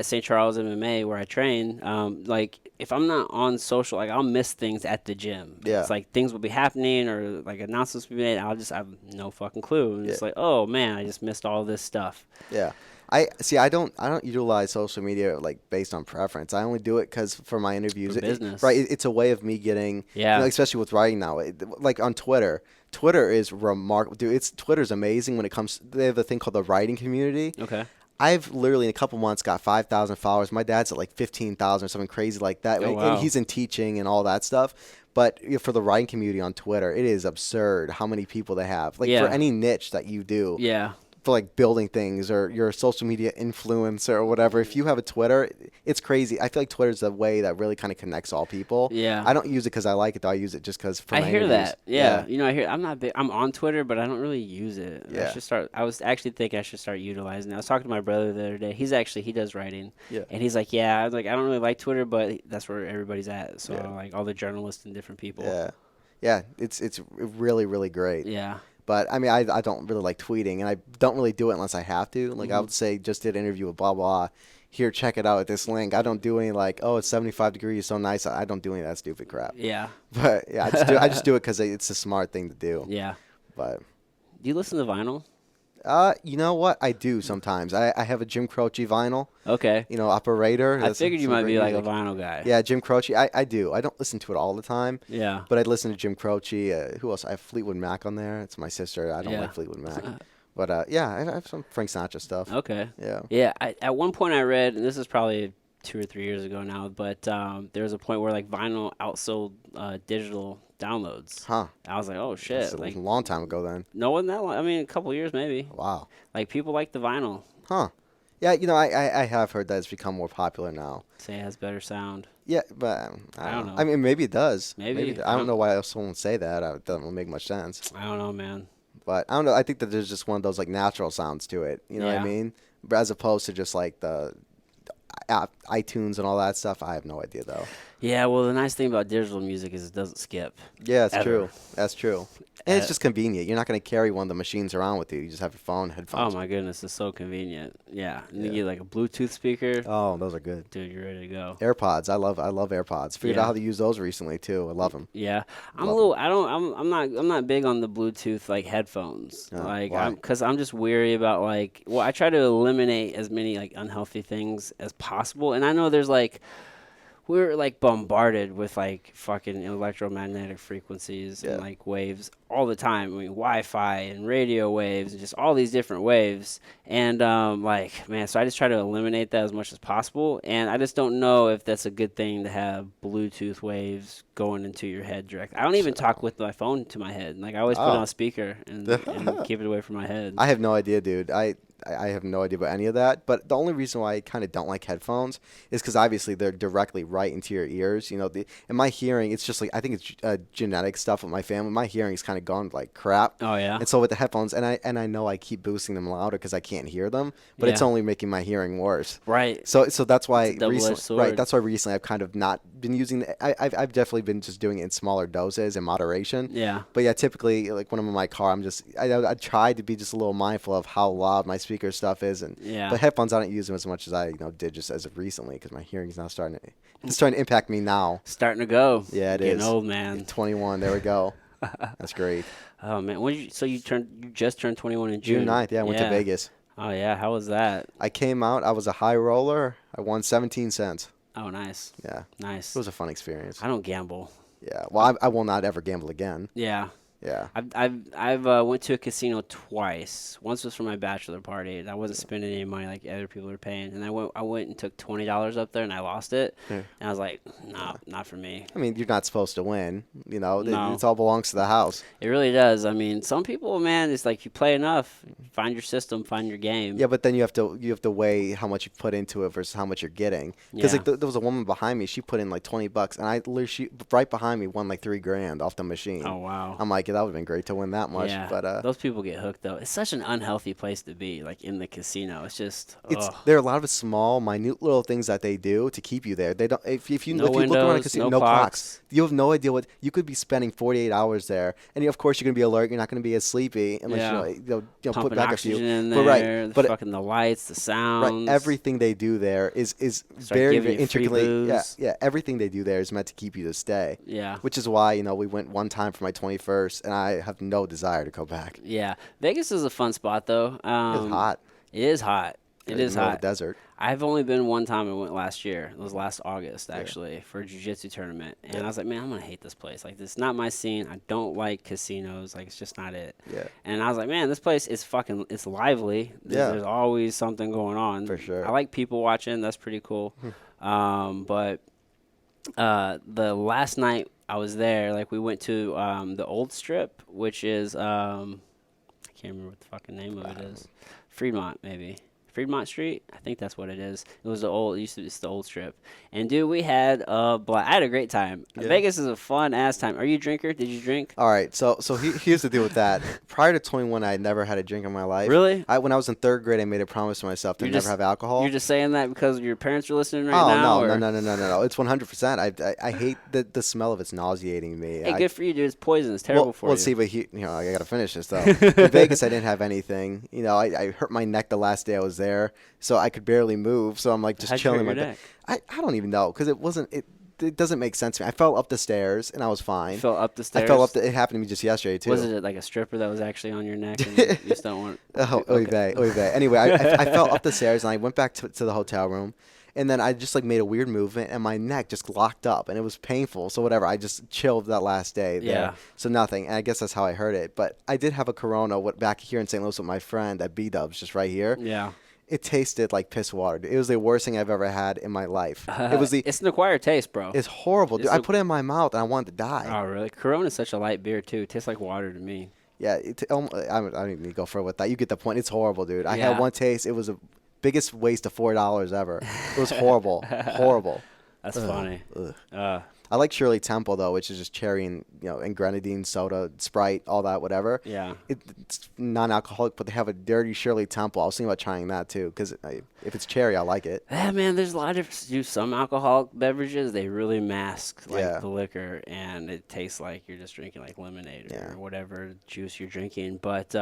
St. Charles MMA where I train, like if I'm not on social, like I'll miss things at the gym. Yeah. It's like things will be happening or like announcements will be made. I have no fucking clue. And it's like, oh man, I just missed all this stuff. Yeah. I don't utilize social media like based on preference. I only do it because for my interviews, for business. Right? It's a way of me getting, especially with writing now. Like on Twitter, Twitter is remarkable, dude. Twitter's amazing when it comes. They have a thing called the writing community. Okay. I've literally in a couple months got 5,000 followers. My dad's at like 15,000 or something crazy like that. Oh, wow. And he's in teaching and all that stuff. But for the writing community on Twitter, it is absurd how many people they have. Like for any niche that you do. Yeah. For like building things or you're a social media influencer or whatever, if you have a Twitter, it's crazy. I feel like Twitter's the way that really kind of connects all people. Yeah. I don't use it because I like it, though. I use it just because for my hear interviews. That. Yeah. You know, I hear. I'm not big. I'm on Twitter, but I don't really use it. Yeah. I should start. I was actually thinking I should start utilizing it. I was talking to my brother the other day. He does writing. Yeah. And he's like, yeah. I was like, I don't really like Twitter, but that's where everybody's at. So like all the journalists and different people. Yeah. Yeah. It's really, really great. Yeah. But I mean, I don't really like tweeting, and I don't really do it unless I have to. Like I would say, just did an interview with blah blah. Here, check it out at this link. I don't do any like, oh, it's 75 degrees, so nice. I don't do any of that stupid crap. Yeah. But yeah, I just do it because it's a smart thing to do. Yeah. But do you listen to vinyl? You know what? I do sometimes. I have a Jim Croce vinyl. Okay. You know, Operator. I figured you might be like a vinyl guy. Yeah, Jim Croce. I do. I don't listen to it all the time. Yeah. But I listen to Jim Croce. Who else? I have Fleetwood Mac on there. It's my sister. I don't like Fleetwood Mac. But yeah, I have some Frank Sinatra stuff. Okay. Yeah. Yeah. At one point I read, and this is probably 2 or 3 years ago now, but there was a point where like vinyl outsold digital downloads. Huh. I was like, oh That's shit! a Like, long time ago then. no one that long. I mean, a couple years maybe. Wow. Like people like the vinyl. Huh. Yeah, I have heard that it's become more popular now. Say it has better sound. Yeah, but I I don't don't know. know. I mean, maybe it does. Maybe. I don't know why else someone would say that. It doesn't make much sense. I don't know, man. But I don't know. I think that there's just one of those like natural sounds to it. You know what I Yeah. mean? But as opposed to just like the iTunes and all that stuff. I have no idea though. Yeah, well, the nice thing about digital music is it doesn't skip. Yeah, it's Ever. true. That's true. And it's just convenient. You're not going to carry one of the machines around with you. You just have your phone, Oh headphones. my goodness, it's so convenient. Yeah, and you Yeah. get like a Bluetooth speaker. Oh, those are good. Dude, you're ready to go. AirPods. I love AirPods. Figured Yeah. out how to use those recently too. I love them. Yeah, I'm Love a little. I don't. I'm not big on the Bluetooth like headphones. Oh, Like, why? because I'm just weary about like. Well, I try to eliminate as many like unhealthy things as possible, and I know there's like. We're like bombarded with like fucking electromagnetic frequencies Yeah. and like waves all the time. I mean, Wi-Fi and radio waves and just all these different waves. And like, man, so I just try to eliminate that as much as possible. And I just don't know if that's a good thing to have Bluetooth waves going into your head direct. I don't even talk with my phone to my head. Like I always put it Oh. on speaker and keep it away from my head. I have no idea, dude. I have no idea about any of that. But the only reason why I kind of don't like headphones is because obviously they're directly right into your ears. You know, and my hearing, it's just like, I think it's genetic stuff with my family. My hearing's kind of gone like crap. Oh yeah. And so with the headphones, and I know I keep boosting them louder because I can't hear them, but it's Yeah. only making my hearing worse. Right. So that's why It's a double-edged recently, right? sword. That's why recently I've kind of not been using. I've definitely been just doing it in smaller doses in moderation. Yeah. But yeah, typically like when I'm in my car, I try to be just a little mindful of how loud my speaker stuff is, and Yeah. but headphones I don't use them as much as I did just as of recently because my hearing is now it's starting to impact me now. Starting to go. Yeah, it Getting is. old, man. 21, there we go. That's great. Oh man, you just turned 21 in June. June 9th, yeah, I went to Vegas. Oh yeah, how was that? I came out. I was a high roller. I won 17 cents. Oh nice, Yeah, nice. it was a fun experience. I don't gamble. Yeah, well, I will not ever gamble again. Yeah, Yeah. I've went to a casino twice. Once was for my bachelor party, and I wasn't spending any money like other people were paying. And I went and took $20 up there, and I lost it. Yeah. And I was like, no, not for me. I mean, you're not supposed to win. You know, No. it all belongs to the house. It really does. I mean, some people, man, it's like you play enough, find your system, find your game. Yeah, but then you have to weigh how much you put into it versus how much you're getting. Because Yeah. like there was a woman behind me. She put in like $20, and she right behind me won like $3,000 off the machine. Oh wow. I'm like, yeah, that would have been great to win that much. Yeah, But those people get hooked though. It's such an unhealthy place to be, like in the casino. It's just there are a lot of small, minute little things that they do to keep you there. They don't. If you No look around a windows, casino, no clocks. You have no idea what you could be spending 48 hours there, and of course you're gonna be alert. You're not gonna be as sleepy unless Yeah. put pumping back a oxygen few. in But there. right, but fucking the lights, the sounds. right, everything they do there is Start very, giving very you free intricately. Yeah, booze. yeah. Everything they do there is meant to keep you to stay. Yeah. Which is why we went one time for my 21st, and I have no desire to go back. Yeah. Vegas is a fun spot though. It's hot. It is hot. It in is the middle of hot. the desert. I've only been one time. I went last year. It was last August actually for a jiu-jitsu tournament, and I was like, man, I'm gonna hate this place. Like, this is not my scene. I don't like casinos. Like, it's just not it. Yeah. And I was like, man, this place is it's lively. There's always something going on. For sure. I like people watching. That's pretty cool. But the last night I was there, like we went to the Old Strip, which is I can't remember what the fucking name of it is. Fremont, maybe. Fremont Street, I think that's what it is. It was it's the Old Strip, and dude, we had I had a great time. Yeah. Vegas is a fun ass time. Are you a drinker? Did you drink? All right, so here's the deal with that. Prior to 21, I had never had a drink in my life. Really? When I was in third grade, I made a promise to myself to never have alcohol. You're just saying that because your parents are listening right now? Oh, or? no. It's 100%. I hate the smell of it's nauseating me. Hey, good for you, dude. It's poison. It's terrible for you. Well, see, but I got to finish this, though. In Vegas, I didn't have anything. I hurt my neck the last day I was there, so I could barely move. So I'm like just How'd you chilling hurt in my your bed. neck? I don't even know because it doesn't make sense to me. I fell up the stairs and I was fine. You fell up the stairs? I fell up. It happened to me just yesterday too. Was it like a stripper that was actually on your neck and you just don't want... Oh, Okay. oy vey. Anyway, I fell up the stairs and I went back to the hotel room. And then I just made a weird movement and my neck just locked up and it was painful. So whatever, I just chilled that last day there. Yeah. So nothing. And I guess that's how I heard it. But I did have a Corona back here in St. Louis with my friend at B-Dubs just right here. Yeah. It tasted like piss water. Dude. It was the worst thing I've ever had in my life. It was the. It's an acquired taste, bro. It's horrible, dude. I put it in my mouth and I wanted to die. Oh, really? Corona is such a light beer too. It tastes like water to me. Yeah, I don't even need to go further with that. You get the point. It's horrible, dude. I Yeah. had one taste. It was the biggest waste of $4 ever. It was horrible, horrible. That's funny. Ugh. I like Shirley Temple though, which is just cherry and grenadine soda, Sprite, all that, whatever. Yeah. It's non-alcoholic, but they have a dirty Shirley Temple. I was thinking about trying that too, because if it's cherry, I like it. Yeah, man. There's a lot of different. Do some alcoholic beverages, they really mask like Yeah. the liquor, and it tastes like you're just drinking like lemonade or whatever juice you're drinking. But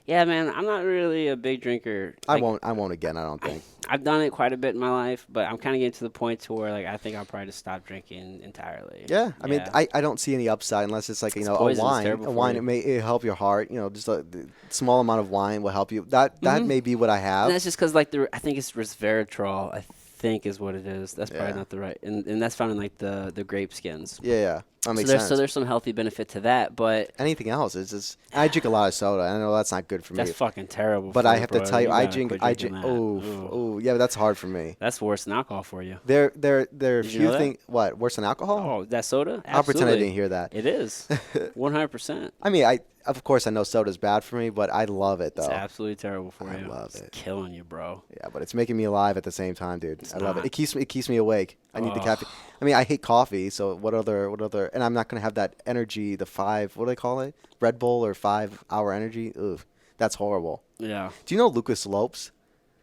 yeah, man, I'm not really a big drinker. I Like, won't again. I don't think. I've done it quite a bit in my life, but I'm kind of getting to the point to where like I think I'll probably just stop drinking entirely. Yeah, I mean, I don't see any upside unless it's like It's a poison. It's wine. terrible A for wine you. it'll help your heart. Just a small amount of wine will help you. That may be what I have. And that's just because like I think it's resveratrol. I think is what it is. That's probably Yeah. not the right, and that's found in like the grape skins. Yeah, that makes So sense. there's some healthy benefit to that, but Anything else is just. I drink a lot of soda. I know that's not good for that's me. fucking terrible. But for I you, have to bro. tell you, I gotta drink. quit I drinking drink. that. Oh, yeah, that's hard for me. That's worse than alcohol for you. There are a Did you few know that? things. What worse than alcohol? Oh, that soda? I'll pretend I Absolutely. didn't hear that. It is 100%. I mean, of course I know soda's bad for me, but I love it though. It's absolutely terrible for I you. love It's it. killing you, bro. Yeah, but it's making me alive at the same time, dude. I love not. it. It keeps me awake. I need the caffeine. I mean, I hate coffee, so what other? And I'm not gonna have that energy. The what do they call it? Red Bull or 5 hour energy. Ugh, that's horrible. Yeah. Do you know Lucas Lopes?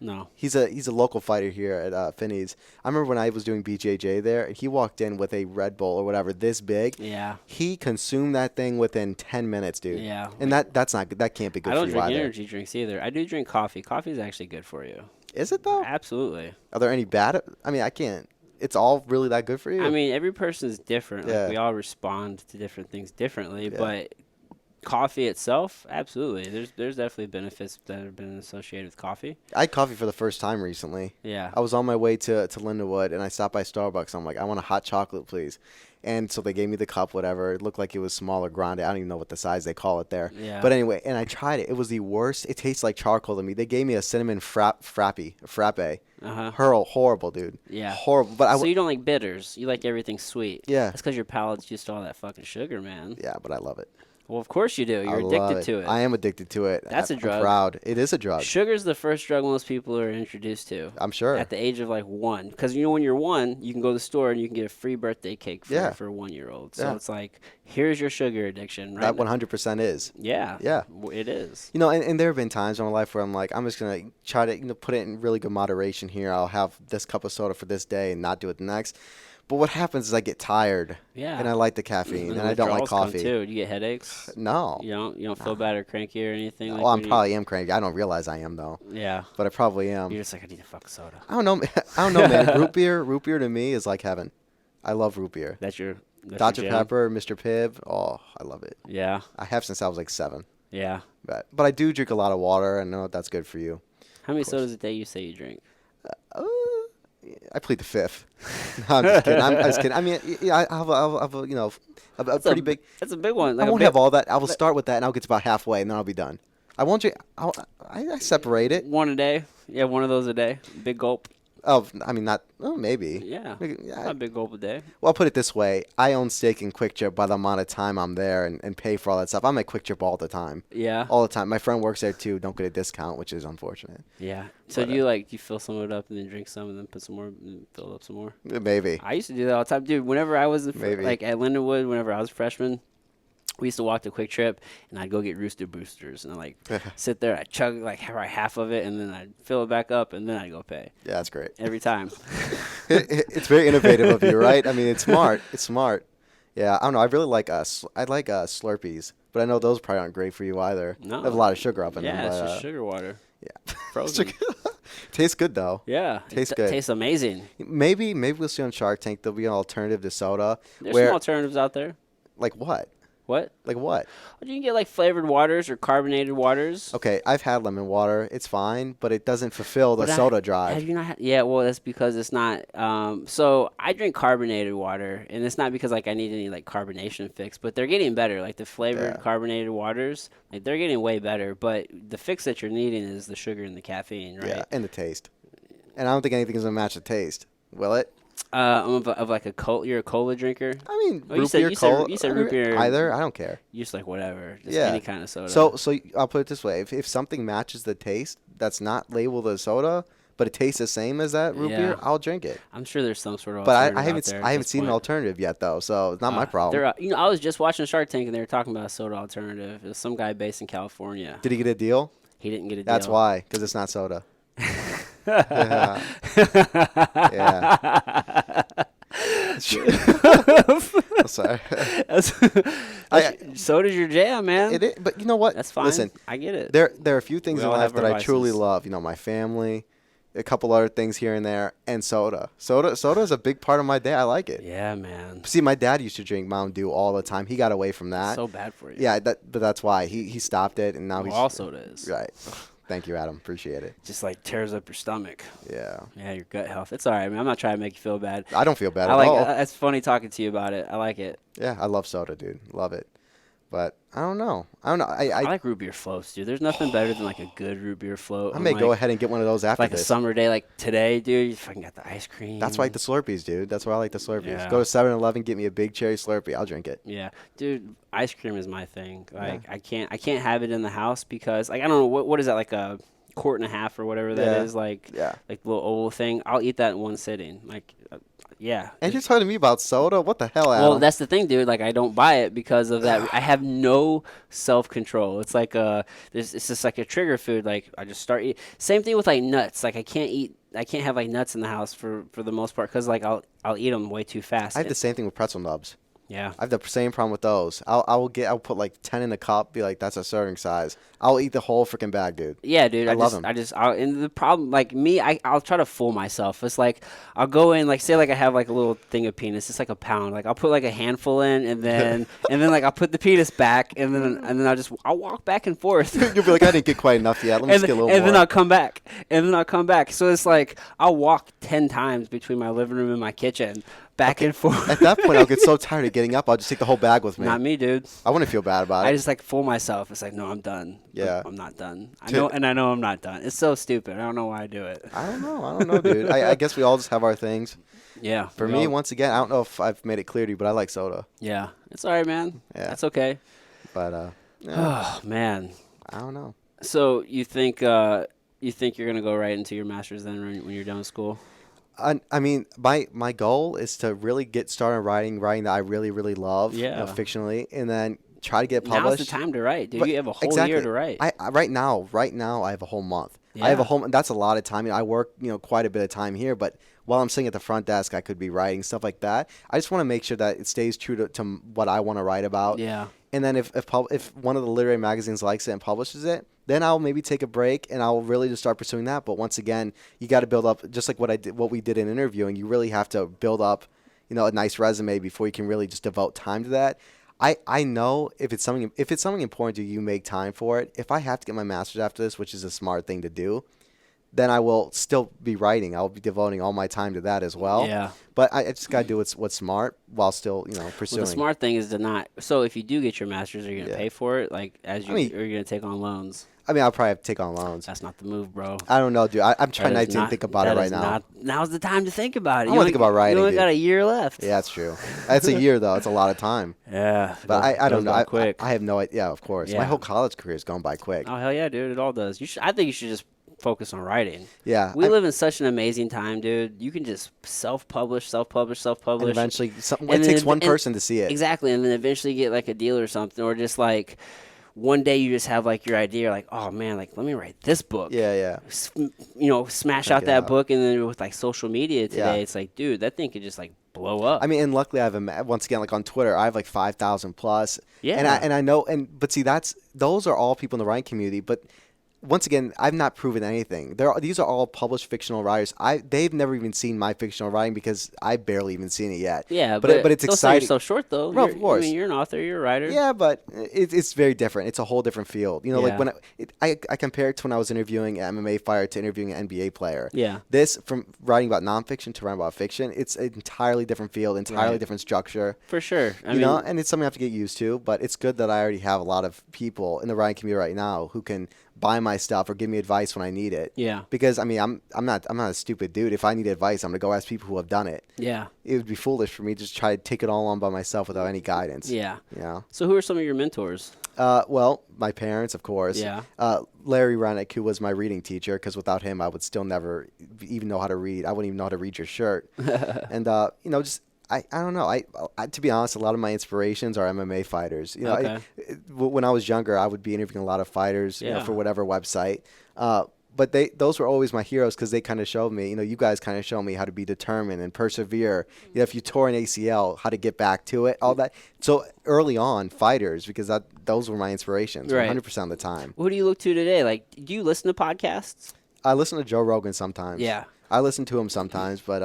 No. He's a local fighter here at Finney's. I remember when I was doing BJJ there, and he walked in with a Red Bull or whatever this big. Yeah. He consumed that thing within 10 minutes, dude. Yeah. And that's not good. That can't be good I for don't you drink either. energy drinks either. I do drink coffee. Coffee is actually good for you. Is it though? Absolutely. Are there any bad? I mean, I can't. It's all really that good for you? I mean, every person's different. Yeah. Like, we all respond to different things differently, Yeah. but coffee itself, absolutely. There's definitely benefits that have been associated with coffee. I had coffee for the first time recently. Yeah. I was on my way to Lindenwood, and I stopped by Starbucks. I'm like, I want a hot chocolate, please. And so they gave me the cup, whatever. It looked like it was small or grande. I don't even know what the size they call it there. Yeah. But anyway, and I tried it. It was the worst. It tastes like charcoal to me. They gave me a cinnamon frappe. Uh-huh. Horrible, dude. Yeah. Horrible. But So you don't like bitters. You like everything sweet. Yeah. That's because your palate's used to all that fucking sugar, man. Yeah, but I love it. Well, of course you do. I You're love addicted to it. I am addicted to it. That's a I'm drug. proud. It is a drug. Sugar's the first drug most people are introduced to. I'm sure. At the age of like 1. Because when you're 1, you can go to the store and you can get a free birthday cake for a 1-year-old. So Yeah. it's like, here's your sugar addiction. Right That now. 100% is. Yeah. Yeah. It is. And there have been times in my life where I'm like, I'm just going to try to put it in really good moderation here. I'll have this cup of soda for this day and not do it the next. But what happens is I get tired. Yeah. And I like the caffeine. And I don't like withdrawals come, coffee. too. Do you get headaches? No. You don't feel bad or cranky or anything? Well, I probably am cranky. I don't realize I am, though. Yeah. But I probably am. You're just like, I need a fucking soda. I don't know. I don't know, man. Root beer to me is like heaven. I love root beer. That's your Dr. jam? Pepper, Mr. Pibb. Oh, I love it. Yeah. I have since I was like 7. Yeah. But I do drink a lot of water. I know that's good for you. How many sodas a day you say you drink? I plead the fifth. No, I'm just kidding. I'm just kidding. I mean, yeah, I have a pretty big. That's a big one. I Like won't have all that. I will start with that, and I'll get to about halfway, and then I'll be done. I won't drink. I separate it. one a day. Yeah, one of those a day. Big gulp. Oh, I mean, not. Oh, maybe. Yeah. Yeah. Not a big gulp a day. Well, I'll put it this way. I own stake in Quick Trip by the amount of time I'm there and pay for all that stuff. I'm at Quick Trip all the time. Yeah. All the time. My friend works there, too. Don't get a discount, which is unfortunate. Yeah. So But, do you fill some of it up and then drink some and then put some more and fill it up some more? Maybe. I used to do that all the time, dude. Whenever I was Maybe. like at Lindenwood, whenever I was a freshman, we used to walk to Quick Trip and I'd go get Rooster Boosters and I'd sit there, I'd chug like half of it and then I'd fill it back up and then I'd go pay Yeah, that's great. every time. It's very innovative of you, right? I mean, it's smart. It's smart. Yeah, I don't know. I really like I like Slurpees, but I know those probably aren't great for you either. No. They have a lot of sugar up in them. Yeah, it's but, just sugar water. Yeah. Frozen. Tastes good though. Yeah. Tastes It good. tastes amazing. Maybe we'll see on Shark Tank there'll be an alternative to soda. There's where some alternatives out there. like what? What? Like what? You can get like flavored waters or carbonated waters. Okay, I've had lemon water. It's fine, but it doesn't fulfill the But soda drive. have you not? Yeah, well, that's because it's not. So I drink carbonated water, and it's not because like I need any like carbonation fix, but they're getting better. Like the flavored carbonated waters, like they're getting way better. But the fix that you're needing is the sugar and the caffeine, right? Yeah, and the taste. And I don't think anything is gonna match the taste. Will it? Of like a cola. You're a cola drinker. I mean, root beer, cola. You said root beer. Either. I don't care. You just like whatever. Just Yeah. any kind of soda. So I'll put it this way: if something matches the taste that's not labeled as soda, but it tastes the same as that root beer, I'll drink it. I'm sure there's some sort of. But I haven't seen an alternative yet though, so it's not my problem. I was just watching Shark Tank and they were talking about a soda alternative. It was some guy based in California. Did he get a deal? He didn't get a deal. That's why, because it's not soda. Yeah. Yeah. I'm sorry. Soda's your jam, man. It is, but you know what? That's fine. Listen, I get it. There are a few things in life that I vices. truly love. You know, my family, a couple other things here and there, and soda. Soda is a big part of my day. I like it. Yeah, man. See, my dad used to drink Mountain Dew all the time. He got away from that. It's so bad for you. Yeah, but that's why he stopped it, and now he's all soda is. Right. Thank you, Adam. Appreciate it. Just like tears up your stomach. Yeah. Yeah, your gut health. It's all right, man. I'm not trying to make you feel bad. I don't feel bad at all. It's funny talking to you about it. I like it. Yeah, I love soda, dude. Love it. But I don't know. I like root beer floats, dude. There's nothing better than like a good root beer float. I may go ahead and get one of those after like this. A summer day like today, dude. You fucking got the ice cream. That's why I like the Slurpees, dude. That's why I like the Slurpees. Yeah. Go to 7-Eleven, get me a big cherry Slurpee. I'll drink it. Yeah, dude. Ice cream is my thing. Like I can't have it in the house because like I don't know what is that, like a quart and a half or whatever that is, like the little oval thing. I'll eat that in one sitting. Like yeah. And you're talking to me about soda? What the hell, Adam? Well, that's the thing, dude. Like, I don't buy it because of that. I have no self-control. It's like it's just like a trigger food. Like, I just start eating. Same thing with like nuts. Like, I can't have like nuts in the house for the most part because like I'll eat them way too fast. I have the same thing with pretzel nubs. Yeah. I have the same problem with those. I'll put like 10 in a cup, be like, that's a serving size. I'll eat the whole freaking bag, dude. Yeah, dude. I love them. And the problem, like me, I'll try to fool myself. It's like, I'll go in, like, say like I have like a little thing of penis. It's like a pound. Like, I'll put like a handful in and then like I'll put the penis back and then I'll walk back and forth. You'll be like, I didn't get quite enough yet. Let me just get a little more. And then I'll come back. So it's like, I'll walk 10 times between my living room and my kitchen. Back and forth. At that point, I'll get so tired of getting up, I'll just take the whole bag with me. Not me, dude. I wouldn't feel bad about it. I just like fool myself. It's like, no, I'm done. Yeah. I'm not done. I know I'm not done. It's so stupid. I don't know why I do it. I don't know, dude. I guess we all just have our things. Yeah. For me, once again, I don't know if I've made it clear to you, but I like soda. Yeah. It's all right, man. Yeah. That's okay. But, oh, man. I don't know. So you think you're going to go right into your master's then when you're done with school? I mean, my goal is to really get started writing that I really, really love, fictionally, and then try to get published. Now's the time to write, dude. You have a whole year to write. Right now, I have a whole month. Yeah. I have a whole. That's a lot of time. I work, quite a bit of time here, but while I'm sitting at the front desk, I could be writing stuff like that. I just want to make sure that it stays true to what I want to write about. Yeah. And then if one of the literary magazines likes it and publishes it, then I'll maybe take a break and I'll really just start pursuing that. But once again, you got to build up, just like what we did in interviewing. You really have to build up, a nice resume before you can really just devote time to that. I know if it's something important to you, you make time for it. If I have to get my master's after this, which is a smart thing to do, then I will still be writing. I'll be devoting all my time to that as well. Yeah. But I just got to do what's smart while still, pursuing. Well, the smart thing is to not. So if you do get your master's, are you going to pay for it? Like, or are you going to take on loans? I mean, I'll probably have to take on loans. That's not the move, bro. I don't know, dude. I'm trying not to think about it right now. Now's the time to think about it. I want to think about writing. You only got a year left. Yeah, that's true. That's a year, though. It's a lot of time. Yeah. But I don't know. Quick. I have no idea. Yeah, of course. Yeah. My whole college career has gone by quick. Oh, hell yeah, dude. It all does. I think you should just focus on writing. Yeah. We live in such an amazing time, dude. You can just self-publish. And eventually, it takes one person to see it. Exactly. And then eventually get like a deal or something. Or just like one day you just have like your idea. You're like, oh, man, like let me write this book. Yeah. Smash out that book. And then with like social media today, it's like, dude, that thing could just like blow up. I mean, and luckily I have once again, like on Twitter, I have like 5,000 plus. Yeah. And I know, but see, those are all people in the writing community. But once again, I've not proven anything. These are all published fictional writers. They've never even seen my fictional writing because I barely even seen it yet. Yeah, But it's don't sell exciting. yourself short though. Well, of I course. mean, you're an author, you're a writer. Yeah, but it's very different. It's a whole different field. You know, like Yeah. when I compare it to when I was interviewing an MMA fighter to interviewing an NBA player. Yeah. This, from writing about nonfiction to writing about fiction, it's an entirely different field, entirely Right. different structure. For sure. I You mean, know, and it's something I have to get used to. But it's good that I already have a lot of people in the writing community right now who can buy my stuff or give me advice when I need it. yeah. Because I mean, I'm not a stupid dude. If I need advice, I'm gonna go ask people who have done it. Yeah. It would be foolish for me to just try to take it all on by myself without any guidance. Yeah. You know. So who are some of your mentors? Well, my parents, of course. Yeah. Larry Rennick, who was my reading teacher, because without him, I would still never even know how to read. I wouldn't even know how to read your shirt. And you know, just I don't know. I to be honest, a lot of my inspirations are MMA fighters. You know, Okay. When I was younger, I would be interviewing a lot of fighters, you know, Yeah. for whatever website. But those were always my heroes because they kind of showed me, you know, you guys kind of showed me how to be determined and persevere. You know, if you tore an ACL, how to get back to it, all that. So early on, fighters, because those were my inspirations, Right. 100% of the time. Who do you look to today? Like, do you listen to podcasts? I listen to Joe Rogan sometimes. Yeah. I listen to him sometimes, but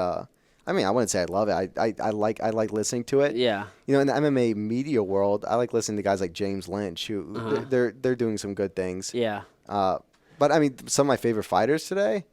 I mean, I wouldn't say I love it. I like listening to it. Yeah. You know, in the MMA media world, I like listening to guys like James Lynch, who they're doing some good things. Yeah. But I mean, some of my favorite fighters today,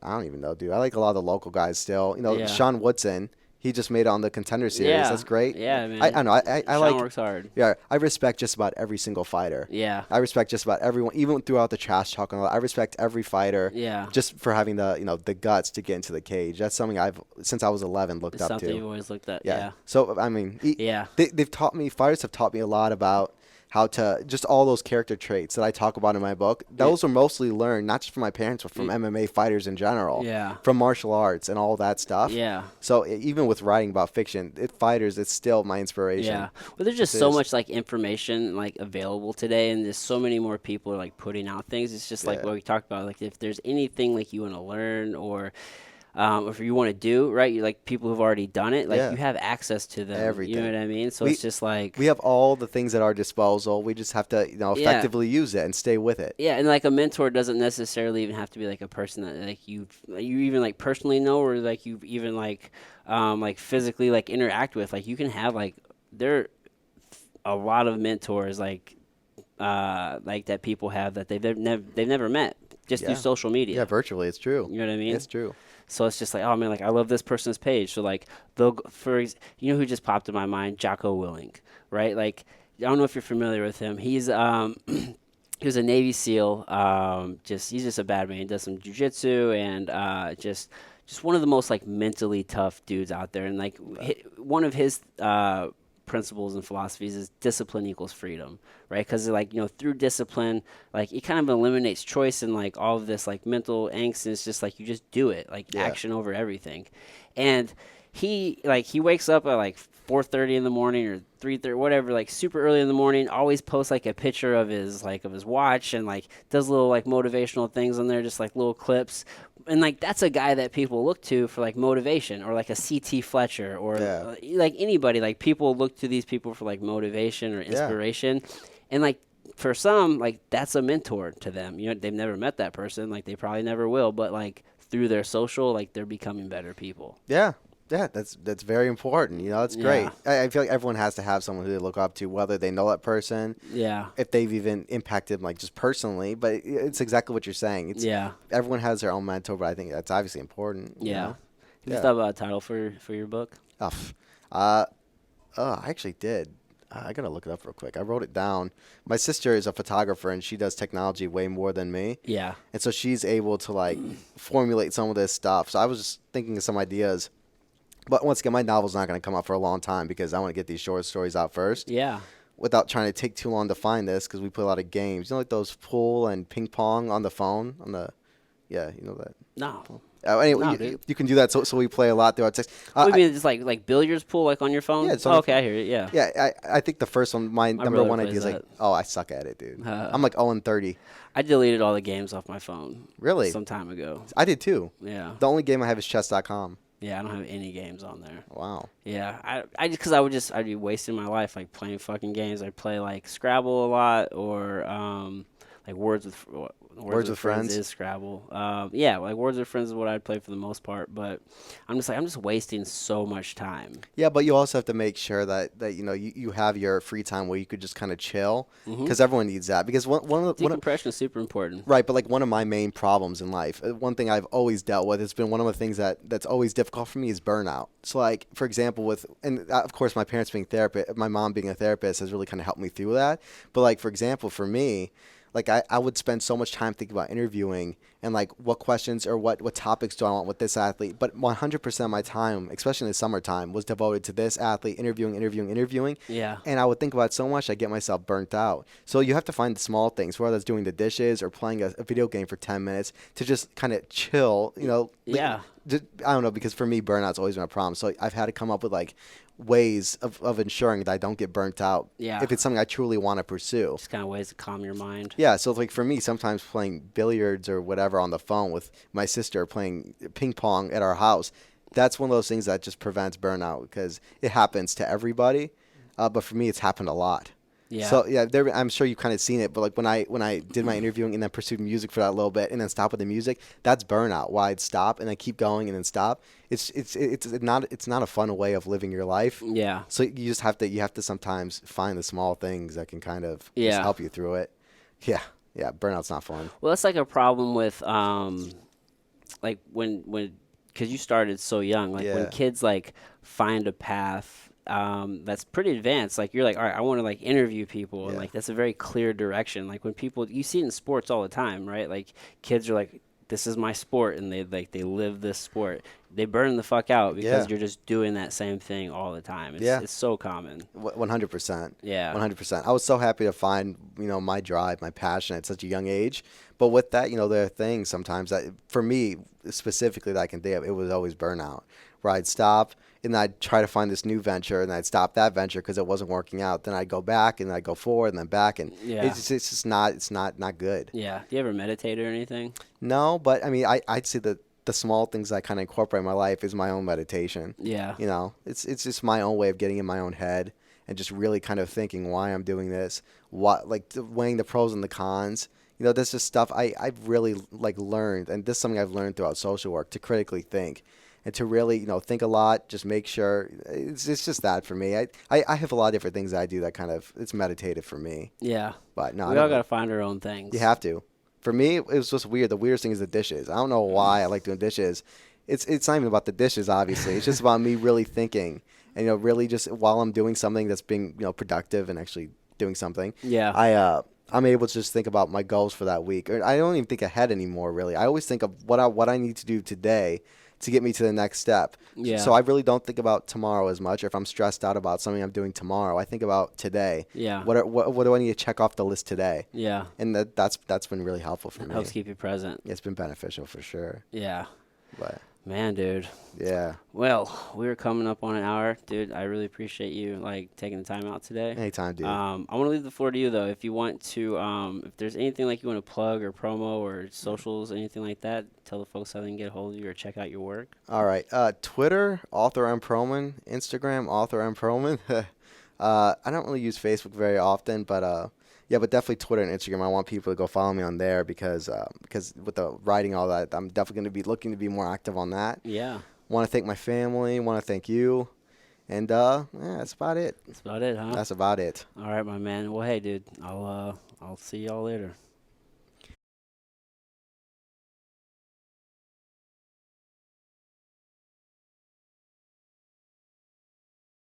I don't even know, dude. I like a lot of the local guys still. You know, Yeah. Sean Woodson, he just made it on the Contender Series. Yeah. That's great. Yeah, man. I don't know. I Sean like. works hard. Yeah, I respect just about every single fighter. Yeah. I respect just about everyone, even throughout the trash talk and all that. I respect every fighter. Yeah. Just for having the guts to get into the cage. That's something I've since I was 11 looked It's up something to. you've always looked at. Yeah. Yeah. So I mean, Yeah. they've taught me. Fighters have taught me a lot about how to just all those character traits that I talk about in my book. Those were mostly learned not just from my parents, but from MMA fighters in general. Yeah. From martial arts and all that stuff. Yeah. So even with writing about fiction, fighters, it's still my inspiration. Yeah. Well, there's just It so is. much like information like available today, and there's so many more people like putting out things. It's just like Yeah. what we talked about. Like if there's anything like you want to learn or if you want to do right, you like people who've already done it. Like Yeah. you have access to them. Everything. You know what I mean? So We- it's just like We have all the things at our disposal. We just have to, Yeah. effectively use it and stay with it. yeah, and like a mentor doesn't necessarily even have to be like a person that like you even like personally know or like you've even like physically like interact with. Like you can have like there a lot of mentors like that people have that they've never met just through Yeah. social media. Yeah, virtually, it's true. You know what I mean? It's true. So it's just like, oh man, like I love this person's page. So like you know who just popped in my mind, Jocko Willink, right? Like I don't know if you're familiar with him. He's he was a Navy SEAL. He's just a bad man. He does some jujitsu and just one of the most like mentally tough dudes out there. And like one of his principles and philosophies is discipline equals freedom, right? Because like through discipline, like it kind of eliminates choice and like all of this like mental angst, and it's just like you just do it, like action over everything. And he wakes up at like 4:30 in the morning or 3:30, whatever, like super early in the morning. Always posts like a picture of his watch and like does little like motivational things on there, just like little clips. And like that's a guy that people look to for like motivation, or like a CT Fletcher, or like anybody. Like people look to these people for like motivation or inspiration, and like for some, like that's a mentor to them. They've never met that person, like they probably never will, but like through their social, like they're becoming better people. Yeah. Yeah, that's very important. It's great. I feel like everyone has to have someone who they look up to, whether they know that person, if they've even impacted them, like just personally. But it's exactly what you're saying. Everyone has their own mentor, but I think that's obviously important. Have you thought about a title for your book? I actually did. I gotta look it up real quick. I wrote it down. My sister is a photographer, and she does technology way more than me. Yeah. And so she's able to like formulate some of this stuff. So I was just thinking of some ideas. But once again, my novel's not going to come out for a long time because I want to get these short stories out first. Yeah. Without trying to take too long to find this, because we play a lot of games. Like those pool and ping pong on the phone. You know that. No. Anyway, you can do that. So we play a lot through our text. What do you mean? It's like billiards pool, like on your phone? Yeah. It's okay, I hear it. Yeah. Yeah. I think the first one, my number brother one idea plays is like, that. oh, I suck at it, dude. I'm like 0-30. I deleted all the games off my phone. Really? Some time ago. I did too. Yeah. The only game I have is chess.com. Yeah, I don't have any games on there. Wow. Yeah, I'd be wasting my life like playing fucking games. I'd play like Scrabble a lot, or like Words Words with with Friends Friends. is Scrabble. Yeah, like Words with Friends is what I'd play for the most part. But I'm just wasting so much time. Yeah, but you also have to make sure that you have your free time where you could just kind of chill, Hmm. because everyone needs that. Because Decompression is super important. right, but like one of my main problems in life, one thing I've always dealt with, it's been one of the things that's always difficult for me is burnout. So like for example, of course my parents being therapist, my mom being a therapist has really kind of helped me through that. But like for example, for me, like I would spend so much time thinking about interviewing and like what questions or what topics do I want with this athlete. But 100% of my time, especially in the summertime, was devoted to this athlete, interviewing. Yeah. And I would think about it so much, I get myself burnt out. So you have to find the small things, whether it's doing the dishes or playing a video game for 10 minutes to just kind of chill, Yeah. I don't know, because for me, burnout's always been a problem. So I've had to come up with like ways of ensuring that I don't get burnt out Yeah. if it's something I truly want to pursue. Just kind of ways to calm your mind. Yeah, so like for me, sometimes playing billiards or whatever on the phone with my sister, playing ping pong at our house, that's one of those things that just prevents burnout because it happens to everybody. But for me, it's happened a lot. Yeah. So yeah, I'm sure you've kind of seen it. But like when I did my interviewing and then pursued music for that little bit and then stop with the music, that's burnout. Why I'd stop and then keep going and then stop. It's not a fun way of living your life. Yeah. So you have to sometimes find the small things that can kind of just Yeah. help you through it. Yeah, yeah, burnout's not fun. Well, that's like a problem with like when because you started so young, like when Yeah, kids like find a path that's pretty advanced, like you're like, all right, I want to like interview people, and yeah, like that's a very clear direction. Like when people, you see it in sports all the time, right? Like kids are like, this is my sport, and they live this sport. They burn the fuck out yeah, because you're just doing that same thing all the time. It's yeah. it's so common. 100%. Yeah. 100%. I was so happy to find, my drive, my passion at such a young age. But with that, there are things sometimes that, for me specifically, that I can think of, it was always burnout, where I'd stop and I'd try to find this new venture and I'd stop that venture because it wasn't working out. Then I'd go back and I'd go forward and then back. And Yeah. it's just not good. Yeah. Do you ever meditate or anything? No, but I mean, I'd say that the small things I kind of incorporate in my life is my own meditation. Yeah. It's just my own way of getting in my own head and just really kind of thinking why I'm doing this, weighing the pros and the cons. That's just stuff I've really like learned, and this is something I've learned throughout social work, to critically think and to really think a lot. Just make sure it's just that for me. I have a lot of different things that I do that kind of it's meditative for me, Yeah. but no, I We all don't. got to find our own things. You have to. For me, it was just weird. The weirdest thing is the dishes. I don't know why I like doing dishes. It's not even about the dishes, obviously. It's just about me really thinking and really just while I'm doing something that's being productive and actually doing something. Yeah. I'm able to just think about my goals for that week. Or I don't even think ahead anymore, really. I always think of what I need to do today to get me to the next step. Yeah. So I really don't think about tomorrow as much. Or if I'm stressed out about something I'm doing tomorrow, I think about today. Yeah. What do I need to check off the list today? Yeah. And that's been really helpful for me. Helps keep you present. It's been beneficial for sure. Yeah. But Man, dude. yeah, Well, we were coming up on an hour, dude. I really appreciate you like taking the time out today. anytime, dude. I want to leave the floor to you though. If you want to, if there's anything like you want to plug or promo or socials, anything like that, tell the folks how they can get a hold of you or check out your work. All right. Twitter, author M Pearlman. Instagram, author M Pearlman. I don't really use Facebook very often, but yeah, but definitely Twitter and Instagram. I want people to go follow me on there because with the writing, all that, I'm definitely going to be looking to be more active on that. Yeah. Want to thank my family. Want to thank you. And yeah, that's about it. That's about it, huh? That's about it. All right, my man. Well, hey, dude. I'll see y'all later.